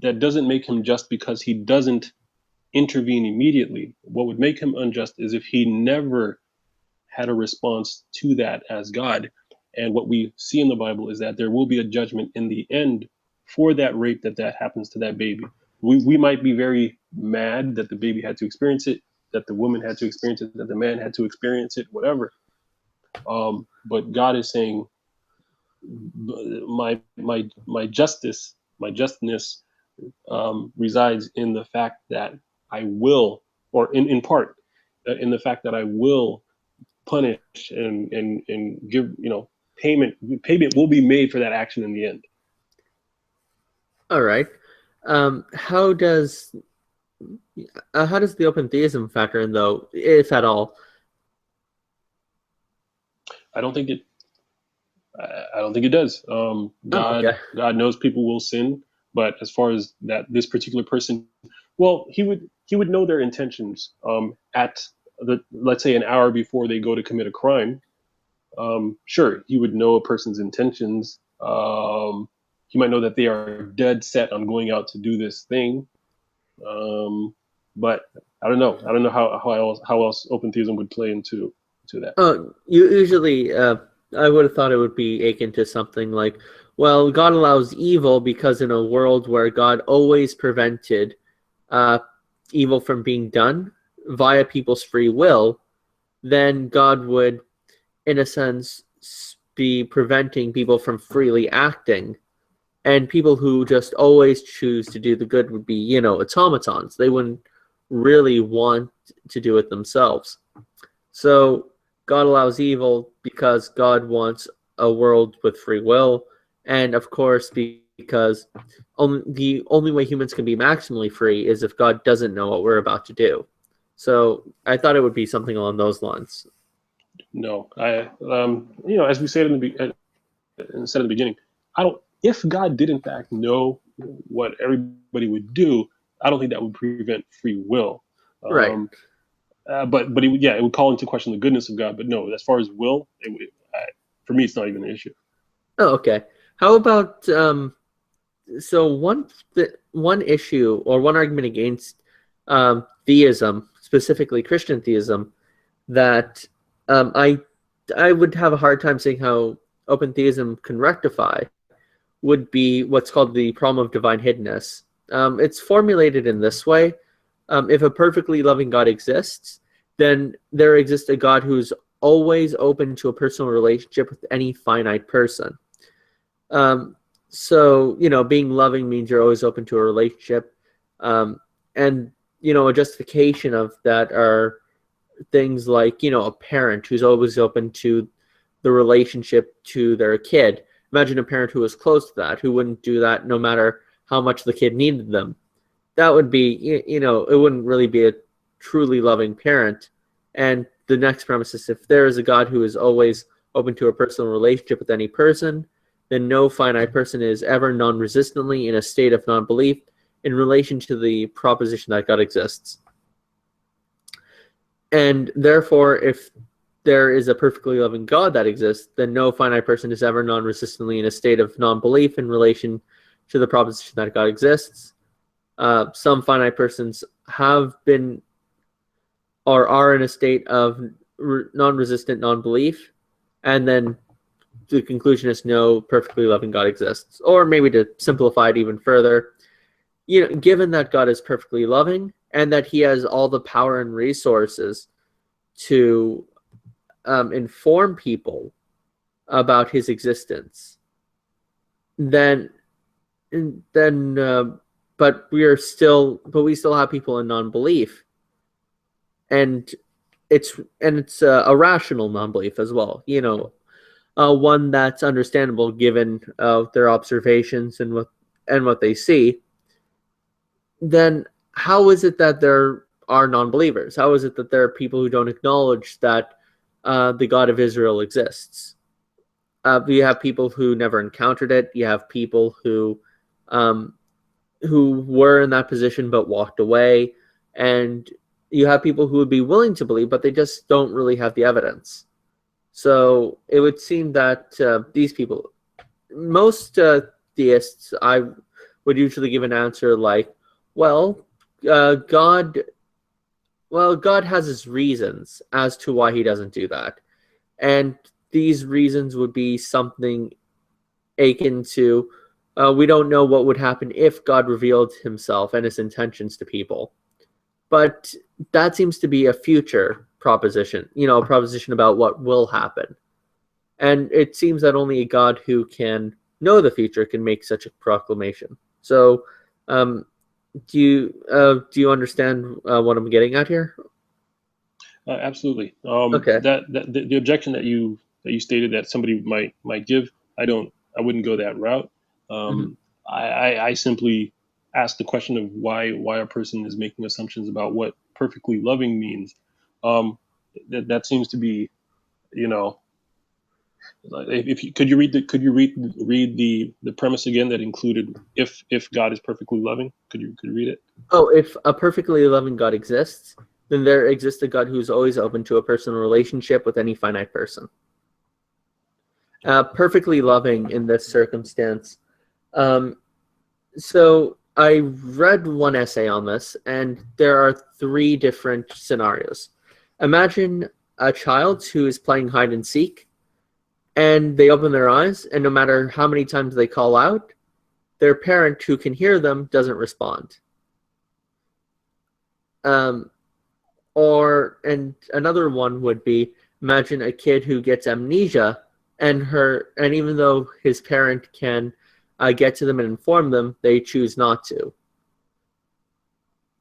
that doesn't make him just because he doesn't intervene immediately. What would make him unjust is if he never had a response to that as God. And what we see in the Bible is that there will be a judgment in the end for that rape that happens to that baby. We might be very mad that the baby had to experience it, that the woman had to experience it, that the man had to experience it, whatever. But God is saying, my justice, my justness, resides in the fact that I will, or in part, in the fact that I will punish and give, payment will be made for that action in the end. All right. How does the open theism factor in, though, if at all? I don't think it does. God knows people will sin, but as far as that, this particular person, well, he would know their intentions at let's say an hour before they go to commit a crime. Sure, he would know a person's intentions. He might know that they are dead set on going out to do this thing. But I don't know. I don't know how else open theism would play into that. Usually, I would have thought it would be akin to something like, well, God allows evil because in a world where God always prevented evil from being done via people's free will, then God would, in a sense, be preventing people from freely acting. And people who just always choose to do the good would be, automatons. They wouldn't really want to do it themselves. So God allows evil because God wants a world with free will, and of course because the only way humans can be maximally free is if God doesn't know what we're about to do. So I thought it would be something along those lines. No, as we said in the beginning, I don't. If God did in fact know what everybody would do, I don't think that would prevent free will. Right. But it would call into question the goodness of God. But no, as far as will, for me, it's not even an issue. Oh, okay. How about so one issue or one argument against theism, specifically Christian theism, that I would have a hard time seeing how open theism can rectify would be what's called the problem of divine hiddenness. It's formulated in this way. If a perfectly loving God exists, then there exists a God who's always open to a personal relationship with any finite person. So, being loving means you're always open to a relationship. And, a justification of that are things like, a parent who's always open to the relationship to their kid. Imagine a parent who was close to that, who wouldn't do that no matter how much the kid needed them. That would be, it wouldn't really be a truly loving parent. And the next premise is if there is a God who is always open to a personal relationship with any person, then no finite person is ever non-resistantly in a state of non-belief in relation to the proposition that God exists. And therefore, if there is a perfectly loving God that exists, then no finite person is ever non-resistantly in a state of non-belief in relation to the proposition that God exists. Some finite persons have been or are in a state of non-resistant non-belief, and then the conclusion is no perfectly loving God exists. Or maybe to simplify it even further, given that God is perfectly loving and that he has all the power and resources to inform people about his existence, then but we still have people in non-belief, and it's a rational non-belief as well. One that's understandable given their observations and what they see. Then how is it that there are non-believers? How is it that there are people who don't acknowledge that the God of Israel exists? You have people who never encountered it. You have people who were in that position but walked away, and you have people who would be willing to believe, but they just don't really have the evidence. So it would seem that these people, most theists, I would usually give an answer like, God has his reasons as to why he doesn't do that. And these reasons would be something akin to, we don't know what would happen if God revealed himself and his intentions to people. But that seems to be a future proposition, a proposition about what will happen. And it seems that only a God who can know the future can make such a proclamation. So, do you understand what I'm getting at here? Absolutely. Okay. That the objection that you stated that somebody might give, I wouldn't go that route. I simply ask the question of why a person is making assumptions about what perfectly loving means. That seems to be, could you read the premise again that included if God is perfectly loving? Could you read it? Oh, if a perfectly loving God exists, then there exists a God who's always open to a personal relationship with any finite person. Perfectly loving in this circumstance. So I read one essay on this, and there are 3 different scenarios. Imagine a child who is playing hide and seek, and they open their eyes, and no matter how many times they call out, their parent who can hear them doesn't respond. And another one would be, imagine a kid who gets amnesia, and even though his parent can get to them and inform them, they choose not to.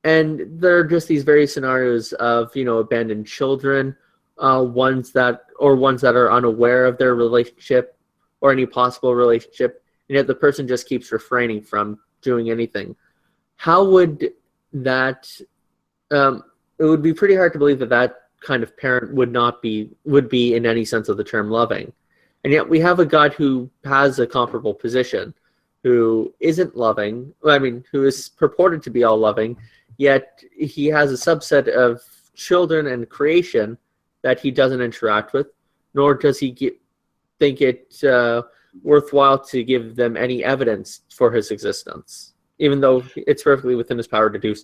And there are just these various scenarios of, abandoned children, ones that are unaware of their relationship or any possible relationship, and yet the person just keeps refraining from doing anything. How would that? It would be pretty hard to believe that kind of parent would be in any sense of the term loving, and yet we have a God who has a comparable position, who isn't loving. Who is purported to be all loving, yet he has a subset of children and creation that he doesn't interact with, nor does he think it worthwhile to give them any evidence for his existence, even though it's perfectly within his power to do,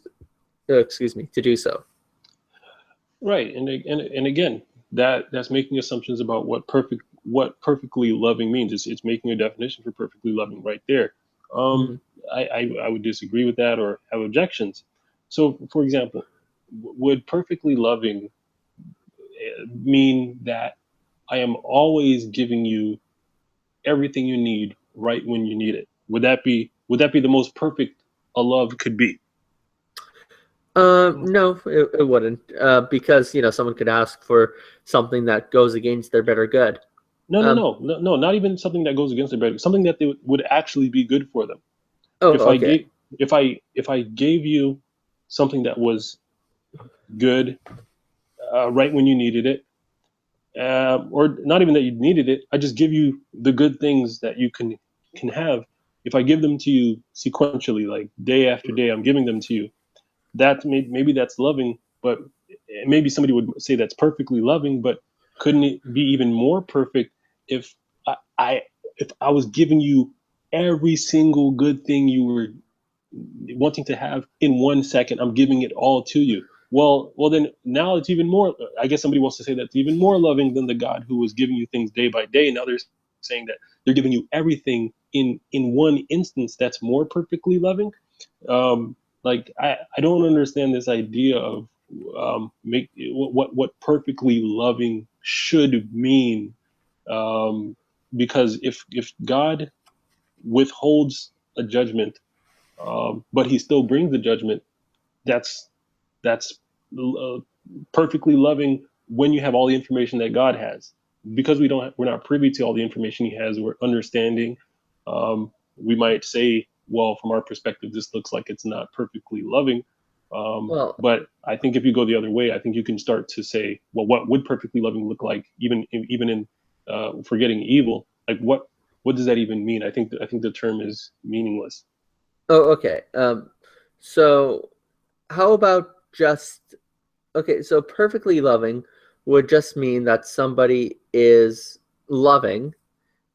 to do so. Right, and again, that's making assumptions about what perfectly loving means. It's making a definition for perfectly loving right there. Um, Mhm. I would disagree with that or have objections. So, for example, would perfectly loving mean that I am always giving you everything you need right when you need it? Would that be the most perfect a love could be? No, it wouldn't, because someone could ask for something that goes against their better good. No, no, Um, no, no, no, not even something that goes against their better, something that they would actually be good for them. oh, If I okay. gave if I gave you something that was good right when you needed it, or not even that you needed it, I just give you the good things that you can have. If I give them to you sequentially, like day after day, I'm giving them to you. Maybe that's loving, but maybe somebody would say that's perfectly loving. But couldn't it be even more perfect if I if I was giving you every single good thing you were wanting to have in 1 second? I'm giving it all to you. Well, then now it's even more. I guess somebody wants to say that's even more loving than the God who was giving you things day by day. Now they're saying that they're giving you everything in one instance. That's more perfectly loving. Like I don't understand this idea of make what perfectly loving should mean. Um, because if God withholds a judgment, but he still brings the judgment, that's that's uh, perfectly loving when you have all the information that God has. Because we're not privy to all the information he has, we're understanding. We might say, well, from our perspective, this looks like it's not perfectly loving. Well, But I think if you go the other way, I think you can start to say, well, what would perfectly loving look like, even in forgetting evil? Like what does that even mean? I think the term is meaningless. oh, okay. So how about just okay? So perfectly loving would just mean that somebody is loving.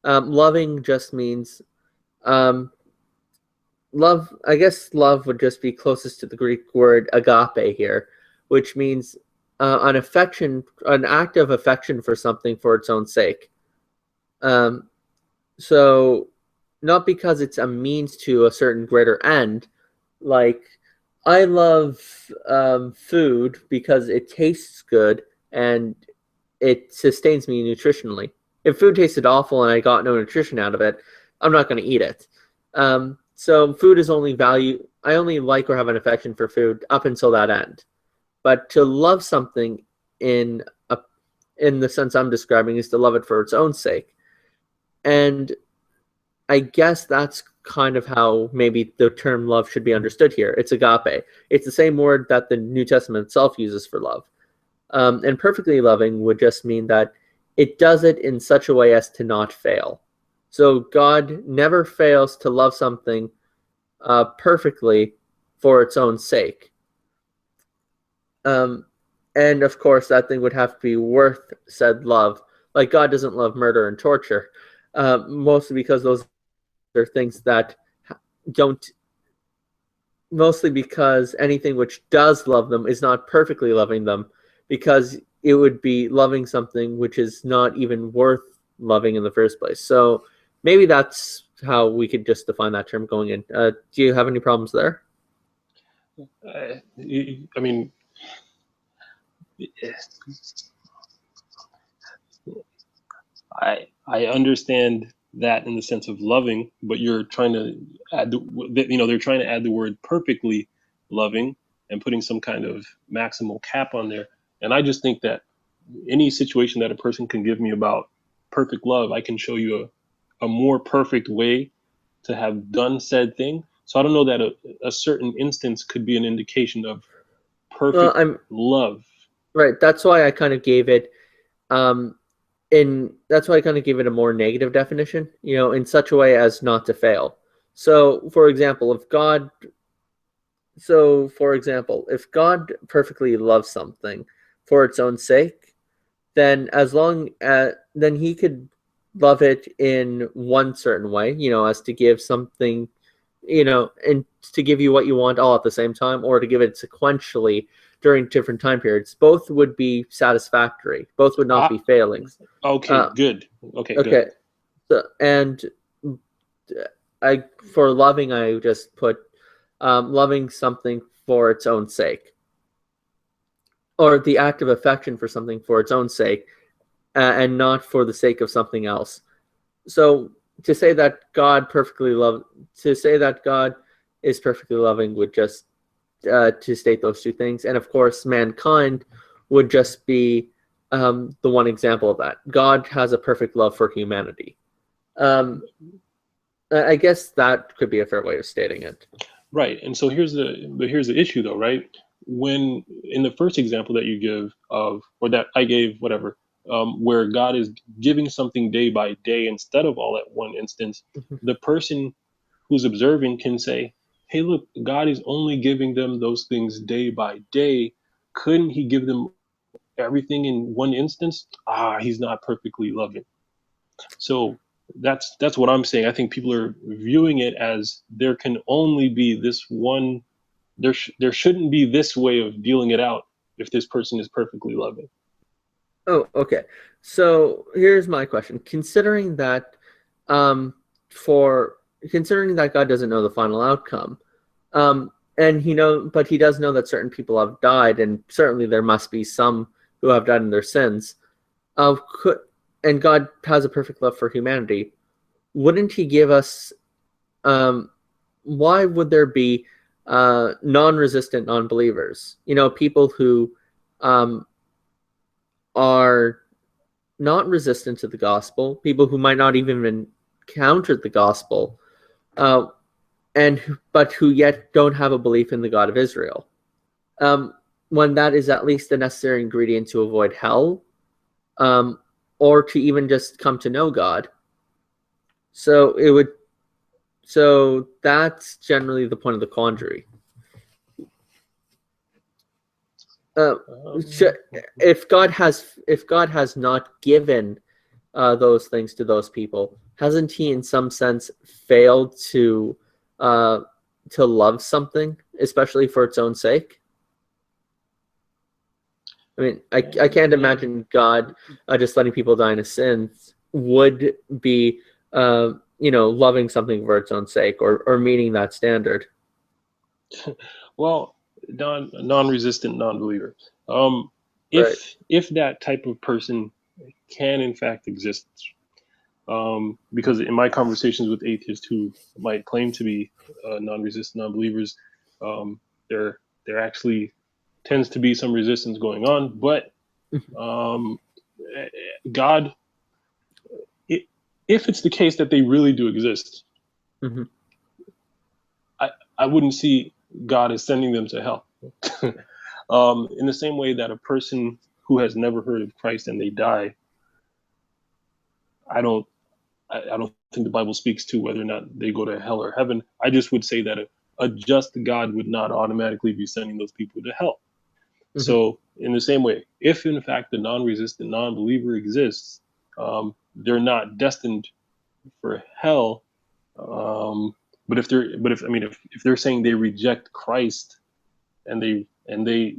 Loving just means um, love. I guess love would just be closest to the Greek word agape here, which means an affection, an act of affection for something for its own sake. Um, so not because it's a means to a certain greater end. Like I love food because it tastes good and it sustains me nutritionally. If food tasted awful and I got no nutrition out of it, I'm not going to eat it. So food is only value. I only like or have an affection for food up until that end. But to love something in a in the sense I'm describing is to love it for its own sake. And I guess that's kind of how maybe the term love should be understood here. It's agape. It's the same word that the New Testament itself uses for love. And perfectly loving would just mean that it does it in such a way as to not fail. So God never fails to love something perfectly for its own sake. Um, and of course, that thing would have to be worth said love. Like God doesn't love murder and torture, mostly because those are things that don't. Mostly because anything which does love them is not perfectly loving them, because it would be loving something which is not even worth loving in the first place. So maybe that's how we could just define that term going in. Do you have any problems there? I mean, I understand that in the sense of loving, but you're trying to add they're trying to add the word perfectly loving and putting some kind of maximal cap on there. And I just think that any situation that a person can give me about perfect love, I can show you a more perfect way to have done said thing. So I don't know that a certain instance could be an indication of Well, perfect I'm love. right. That's why I kind of gave it um that's why I kind of gave it a more negative definition, in such a way as not to fail. So, for example, if God perfectly loves something for its own sake, then as long as then he could love it in one certain way, as to give something, and to give you what you want all at the same time, or to give it sequentially during different time periods. Both would be satisfactory. Both would not be failings. Okay, good. Okay, Okay. good. So, and for loving, I just put loving something for its own sake, or the act of affection for something for its own sake, and not for the sake of something else. So to say that God is perfectly loving would just to state those two things, and of course, mankind would just be the one example of that. God has a perfect love for humanity. I guess that could be a fair way of stating it. Right. And so here's the issue though, right? When in the first example that you give of, or that I gave, whatever, where God is giving something day by day instead of all at one instance, the person who's observing can say, hey, look, God is only giving them those things day by day. Couldn't he give them everything in one instance? He's not perfectly loving. So that's what I'm saying. I think people are viewing it as there can only be this one. There shouldn't be this way of dealing it out if this person is perfectly loving. Oh, okay. So here's my question: um, considering that God doesn't know the final outcome, and but he does know that certain people have died, and certainly there must be some who have died in their sins. And God has a perfect love for humanity. Wouldn't he give us? Why would there be non-resistant non-believers? People who are not resistant to the gospel, people who might not even encountered the gospel, but who yet don't have a belief in the God of Israel. When that is at least a necessary ingredient to avoid hell, or to even just come to know God. So that's generally the point of the quandary. If God has not given those things to those people, hasn't he in some sense failed to love something, especially for its own sake? I mean, I can't imagine God just letting people die in a sin would be loving something for its own sake, or meeting that standard. Well, non-resistant non-believer. Right. If that type of person can in fact exist, because in my conversations with atheists who might claim to be non-resistant non-believers, there actually tends to be some resistance going on. But God, if it's the case that they really do exist, mm-hmm. I wouldn't see God as sending them to hell. In the same way that a person who has never heard of Christ and they die, I don't think the Bible speaks to whether or not they go to hell or heaven. I just would say that a just God would not automatically be sending those people to hell. Mm-hmm. So in the same way, if in fact the non-resistant non-believer exists, they're not destined for hell. But if they're saying they reject Christ and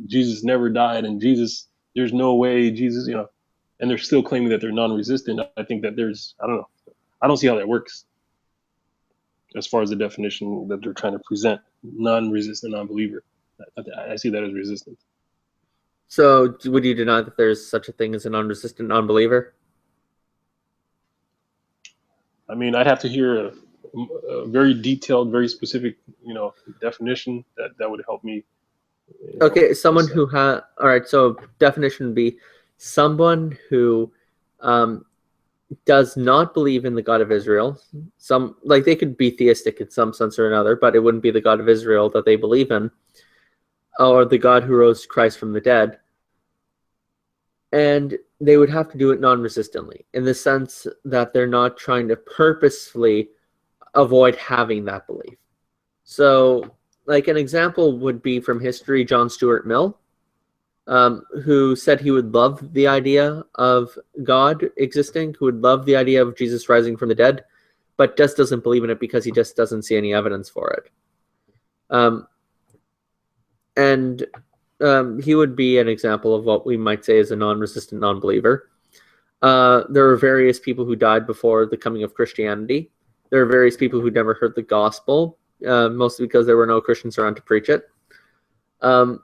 Jesus never died and Jesus, there's no way Jesus, and they're still claiming that they're non-resistant, I think that I don't see how that works as far as the definition that they're trying to present. Non-resistant non-believer, I see that as resistance. So would you deny that there's such a thing as a non-resistant non-believer? I mean, I'd have to hear a very detailed, very specific, definition that would help me. Okay, someone who has, all right, so definition would be someone who does not believe in the God of Israel. They could be theistic in some sense or another, but it wouldn't be the God of Israel that they believe in, or the God who rose Christ from the dead. And they would have to do it non-resistantly, in the sense that they're not trying to purposefully avoid having that belief. So, like, an example would be from history, John Stuart Mill. who said he would love the idea of God existing, who would love the idea of Jesus rising from the dead, but just doesn't believe in it because he just doesn't see any evidence for it. And he would be an example of what we might say is a non-resistant non-believer. There were various people who died before the coming of Christianity. There are various people who never heard the gospel, mostly because there were no Christians around to preach it. And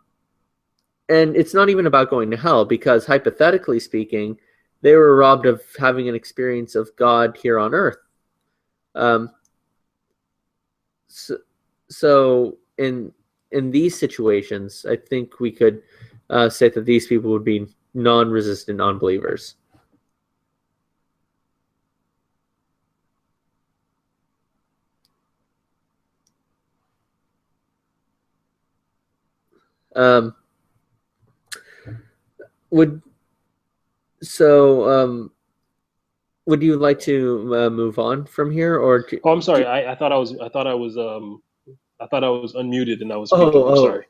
it's not even about going to hell, because hypothetically speaking, they were robbed of having an experience of God here on earth. So in these situations, I think we could say that these people would be non-resistant non-believers. Would you like to move on from here, or? Oh, I'm sorry. I thought I was unmuted and I was speaking. I'm Oh, sorry.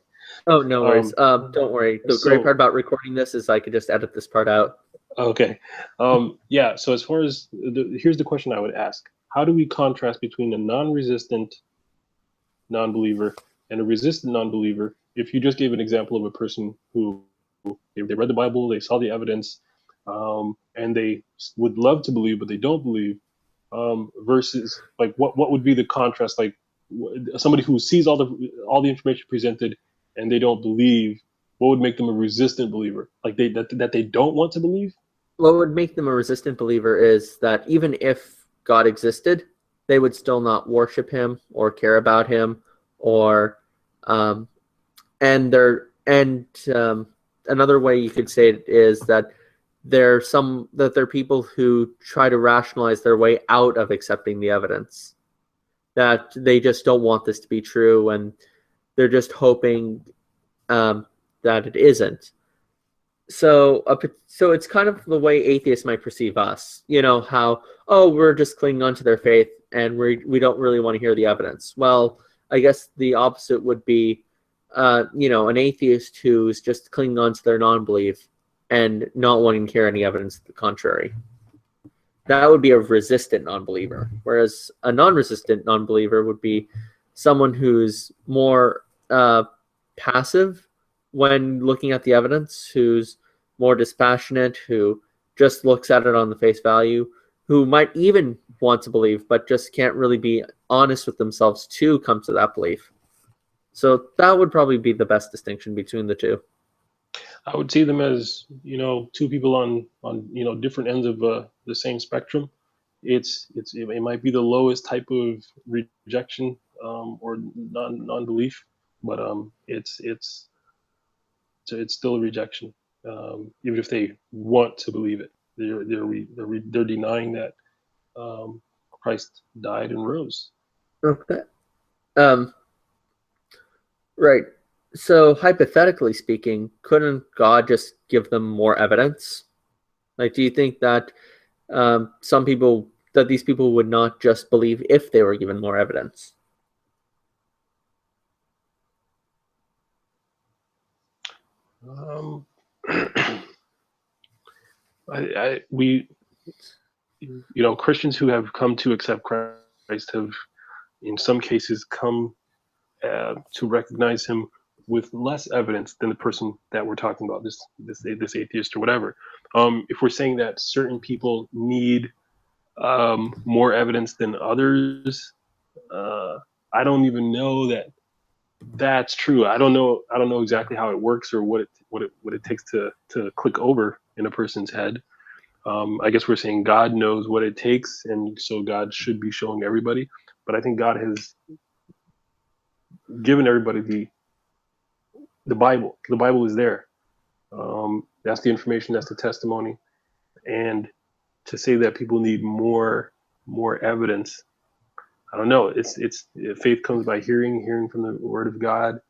no worries. Don't worry. The great part about recording this is I could just edit this part out. Okay. Yeah. So as far as here's the question I would ask: how do we contrast between a non-resistant non-believer and a resistant non-believer? If you just gave an example of a person who they read the Bible, they saw the evidence, and they would love to believe, but they don't believe, versus like what would be the contrast? Like somebody who sees all the information presented and they don't believe, what would make them a resistant believer? Like that they don't want to believe? What would make them a resistant believer is that even if God existed, they would still not worship him or care about him, or another way you could say it is that there are people who try to rationalize their way out of accepting the evidence, that they just don't want this to be true, and they're just hoping that it isn't. So it's kind of the way atheists might perceive us. You know, how, we're just clinging on to their faith and we don't really want to hear the evidence. Well, I guess the opposite would be, an atheist who's just clinging on to their non-belief and not wanting to hear any evidence to the contrary. That would be a resistant non-believer. Whereas a non-resistant non-believer would be someone who's more passive when looking at the evidence, who's more dispassionate, who just looks at it on the face value, who might even want to believe, but just can't really be honest with themselves to come to that belief. So that would probably be the best distinction between the two. I would see them as, two people on different ends of the same spectrum. It might be the lowest type of rejection or non-belief, but it's still a rejection, even if they want to believe it. They're denying that Christ died and rose. Okay. Right. So hypothetically speaking, couldn't God just give them more evidence? Like, do you think that these people would not just believe if they were given more evidence? Christians who have come to accept Christ have, in some cases, come to recognize him with less evidence than the person that we're talking about, this atheist or whatever. If we're saying that certain people need more evidence than others, I don't even know that that's true. I don't know exactly how it works or what it takes to click over in a person's head. I guess we're saying God knows what it takes, and so God should be showing everybody. But I think God has given everybody the Bible. The Bible is there. That's the information. That's the testimony. And to say that people need more evidence, I don't know. It's faith comes by hearing from the Word of God.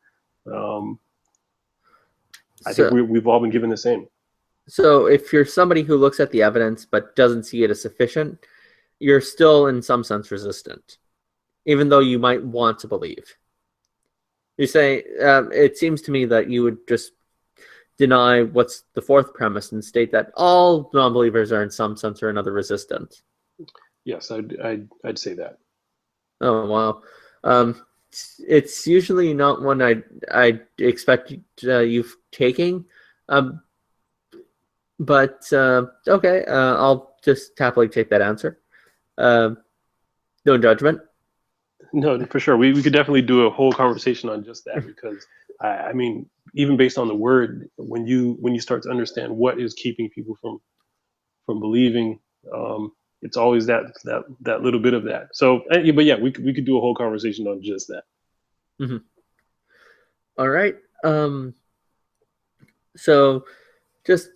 I think we've all been given the same. So if you're somebody who looks at the evidence but doesn't see it as sufficient, you're still in some sense resistant, even though you might want to believe. You say, it seems to me that you would just deny what's the fourth premise and state that all non-believers are in some sense or another resistant. Yes, I'd say that. Oh wow. It's usually not one I expect you taking, but okay. I'll just happily take that answer. No judgment. No, for sure. We could definitely do a whole conversation on just that, because I mean, even based on the word, when you start to understand what is keeping people from believing, it's always that little bit of that. So, but yeah, we could do a whole conversation on just that. Mm-hmm. All right. So just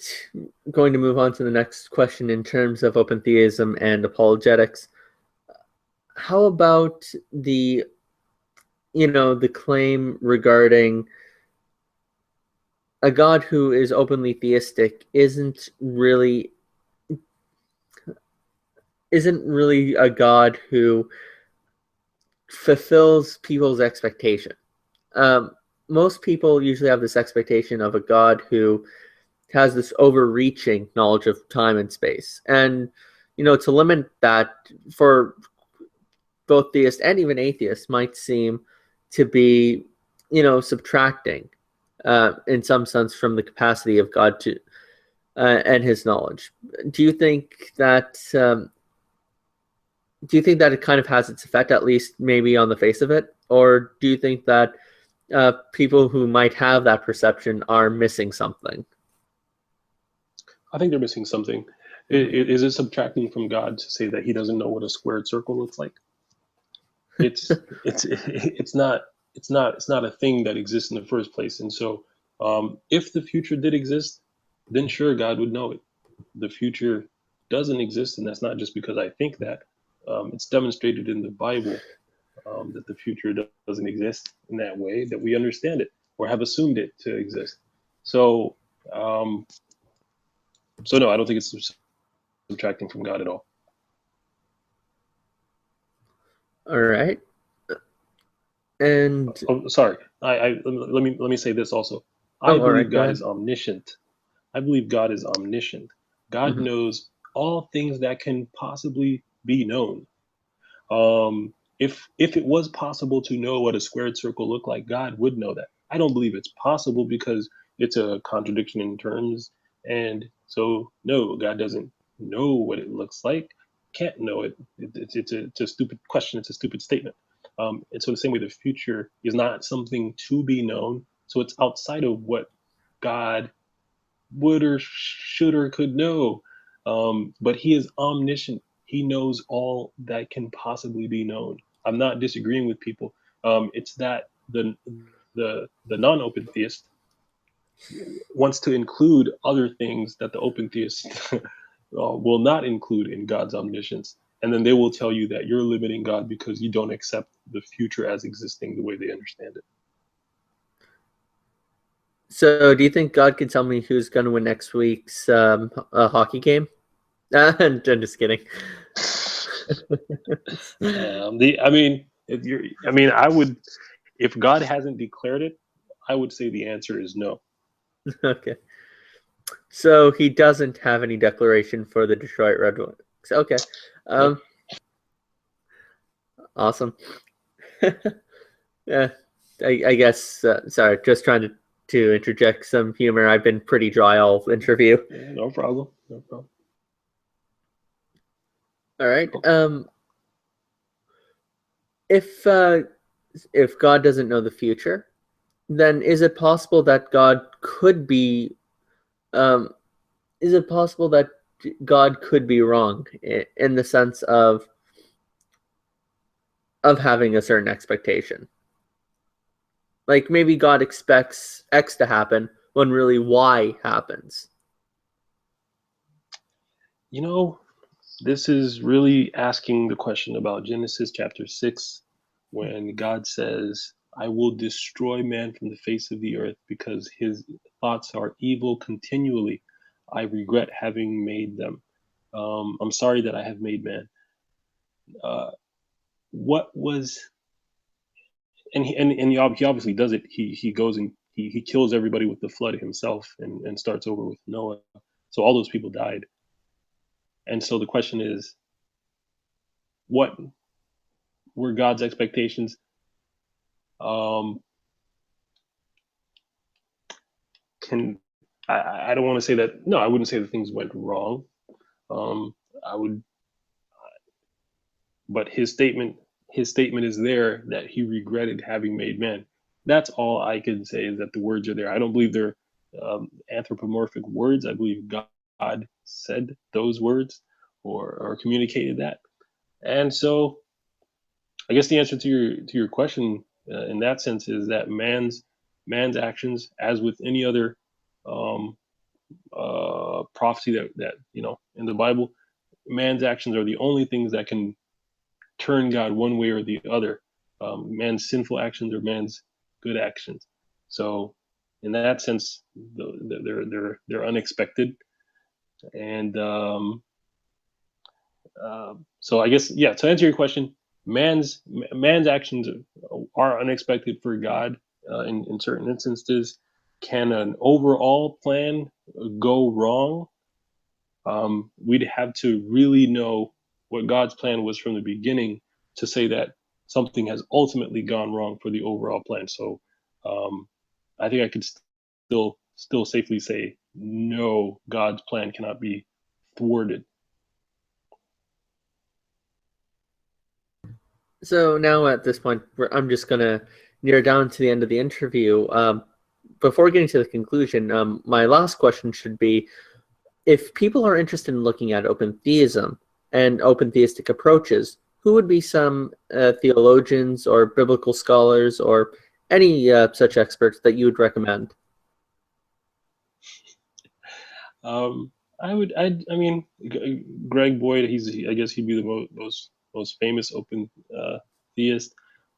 going to move on to the next question in terms of open theism and apologetics. How about the the claim regarding a God who is openly theistic isn't really a God who fulfills people's expectation. Um, Most people usually have this expectation of a God who has this overreaching knowledge of time and space, and to limit that for both theists and even atheists might seem to be subtracting in some sense from the capacity of God to and his knowledge. Do you think that it kind of has its effect, at least maybe on the face of it, or do you think that people who might have that perception are missing something? I think they're missing something. Is it subtracting from God to say that He doesn't know what a squared circle looks like? It's not a thing that exists in the first place. And so, if the future did exist, then sure, God would know it. The future doesn't exist, and that's not just because I think that. It's demonstrated in the Bible, that the future doesn't exist in that way, that we understand it or have assumed it to exist. So, um, so no, I don't think it's subtracting from God at all. All right. And Oh, sorry. Let me say this also. I oh, all believe right, go God ahead. is omniscient. I believe God is omniscient. God Mm-hmm. knows all things that can possibly be known. If it was possible to know what a squared circle looked like, God would know that. I don't believe it's possible because it's a contradiction in terms, and so no, God doesn't know what it looks like. Can't know it. It's a stupid question. It's a stupid statement. And so the same way, the future is not something to be known. So it's outside of what God would or should or could know. But He is omniscient. He knows all that can possibly be known. I'm not disagreeing with people. It's that the non-open theist wants to include other things that the open theist will not include in God's omniscience. And then they will tell you that you're limiting God because you don't accept the future as existing the way they understand it. So, do you think God can tell me who's going to win next week's hockey game? I'm just kidding. I mean, I would, if God hasn't declared it, I would say the answer is no. Okay. So he doesn't have any declaration for the Detroit Red Wings. Okay. Nope. Awesome. Yeah. I guess. Sorry, just trying to interject some humor. I've been pretty dry all interview. Yeah, no problem. No problem. All right. If God doesn't know the future, then is it possible that God could be um, is it possible that God could be wrong in the sense of having a certain expectation? Like maybe God expects X to happen when really Y happens. You know, this is really asking the question about Genesis chapter 6, when God says, I will destroy man from the face of the earth because his thoughts are evil continually. I regret having made them. I'm sorry that I have made man. Uh, what was, and he obviously does it. He goes and he kills everybody with the flood himself and starts over with Noah. So all those people died. And so the question is, what were God's expectations? I don't want to say that. No, I wouldn't say that things went wrong. I would, but his statement is there that he regretted having made man. That's all I can say, is that the words are there. I don't believe they're anthropomorphic words. I believe God said those words or communicated that. And so I guess the answer to your question in that sense is that man's actions, as with any other prophecy that in the Bible, man's actions are the only things that can turn God one way or the other. Man's sinful actions or man's good actions. So in that sense, they're unexpected. And so I guess, yeah, to answer your question, man's actions are unexpected for God in certain instances. Can an overall plan go wrong? We'd have to really know what God's plan was from the beginning to say that something has ultimately gone wrong for the overall plan. So I think I could still safely say, no, God's plan cannot be thwarted. So now at this point, I'm just going to near down to the end of the interview. Before getting to the conclusion, my last question should be, if people are interested in looking at open theism and open theistic approaches, who would be some theologians or biblical scholars or any such experts that you would recommend? I mean, Greg Boyd. I guess he'd be the most famous open theist.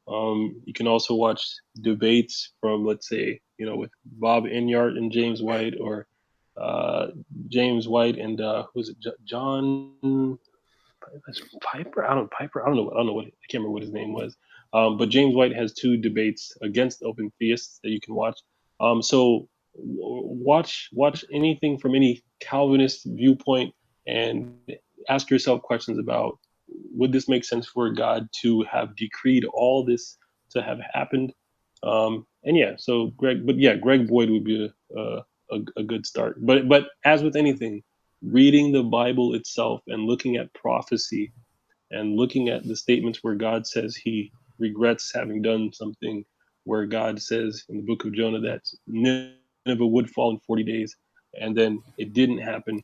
You can also watch debates from, let's say, with Bob Enyart and James White, or James White and who's it, John Piper? I don't know what, I can't remember what his name was. But James White has 2 debates against open theists that you can watch. So watch anything from any Calvinist viewpoint and ask yourself questions about, would this make sense for God to have decreed all this to have happened? And yeah, so Greg Boyd would be a good start. But as with anything, reading the Bible itself and looking at prophecy and looking at the statements where God says he regrets having done something, where God says in the book of Jonah that Nineveh would fall in 40 days, and then it didn't happen.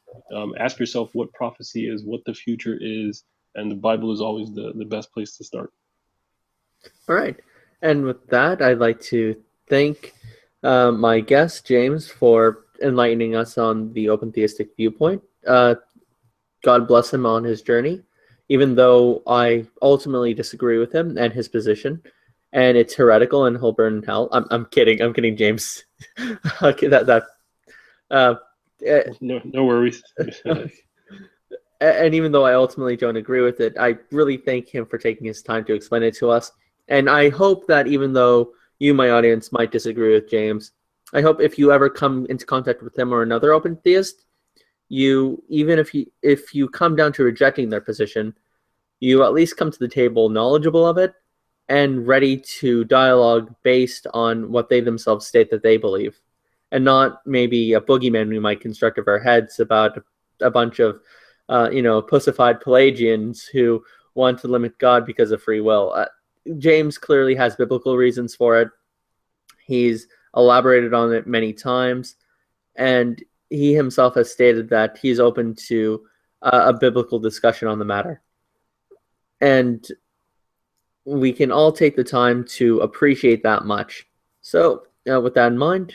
Ask yourself what prophecy is, what the future is, and the Bible is always the best place to start. All right. And with that, I'd like to thank my guest, James, for enlightening us on the open theistic viewpoint. God bless him on his journey, even though I ultimately disagree with him and his position, and it's heretical and he'll burn in hell. I'm kidding, James. Okay, no worries. And even though I ultimately don't agree with it, I really thank him for taking his time to explain it to us. And I hope that even though you, my audience, might disagree with James, I hope if you ever come into contact with him or another open theist, even if you come down to rejecting their position, you at least come to the table knowledgeable of it and ready to dialogue based on what they themselves state that they believe, and not maybe a boogeyman we might construct of our heads about a bunch of pussified Pelagians who want to limit God because of free will. James clearly has biblical reasons for it. He's elaborated on it many times, and he himself has stated that he's open to a biblical discussion on the matter. And we can all take the time to appreciate that much. So with that in mind,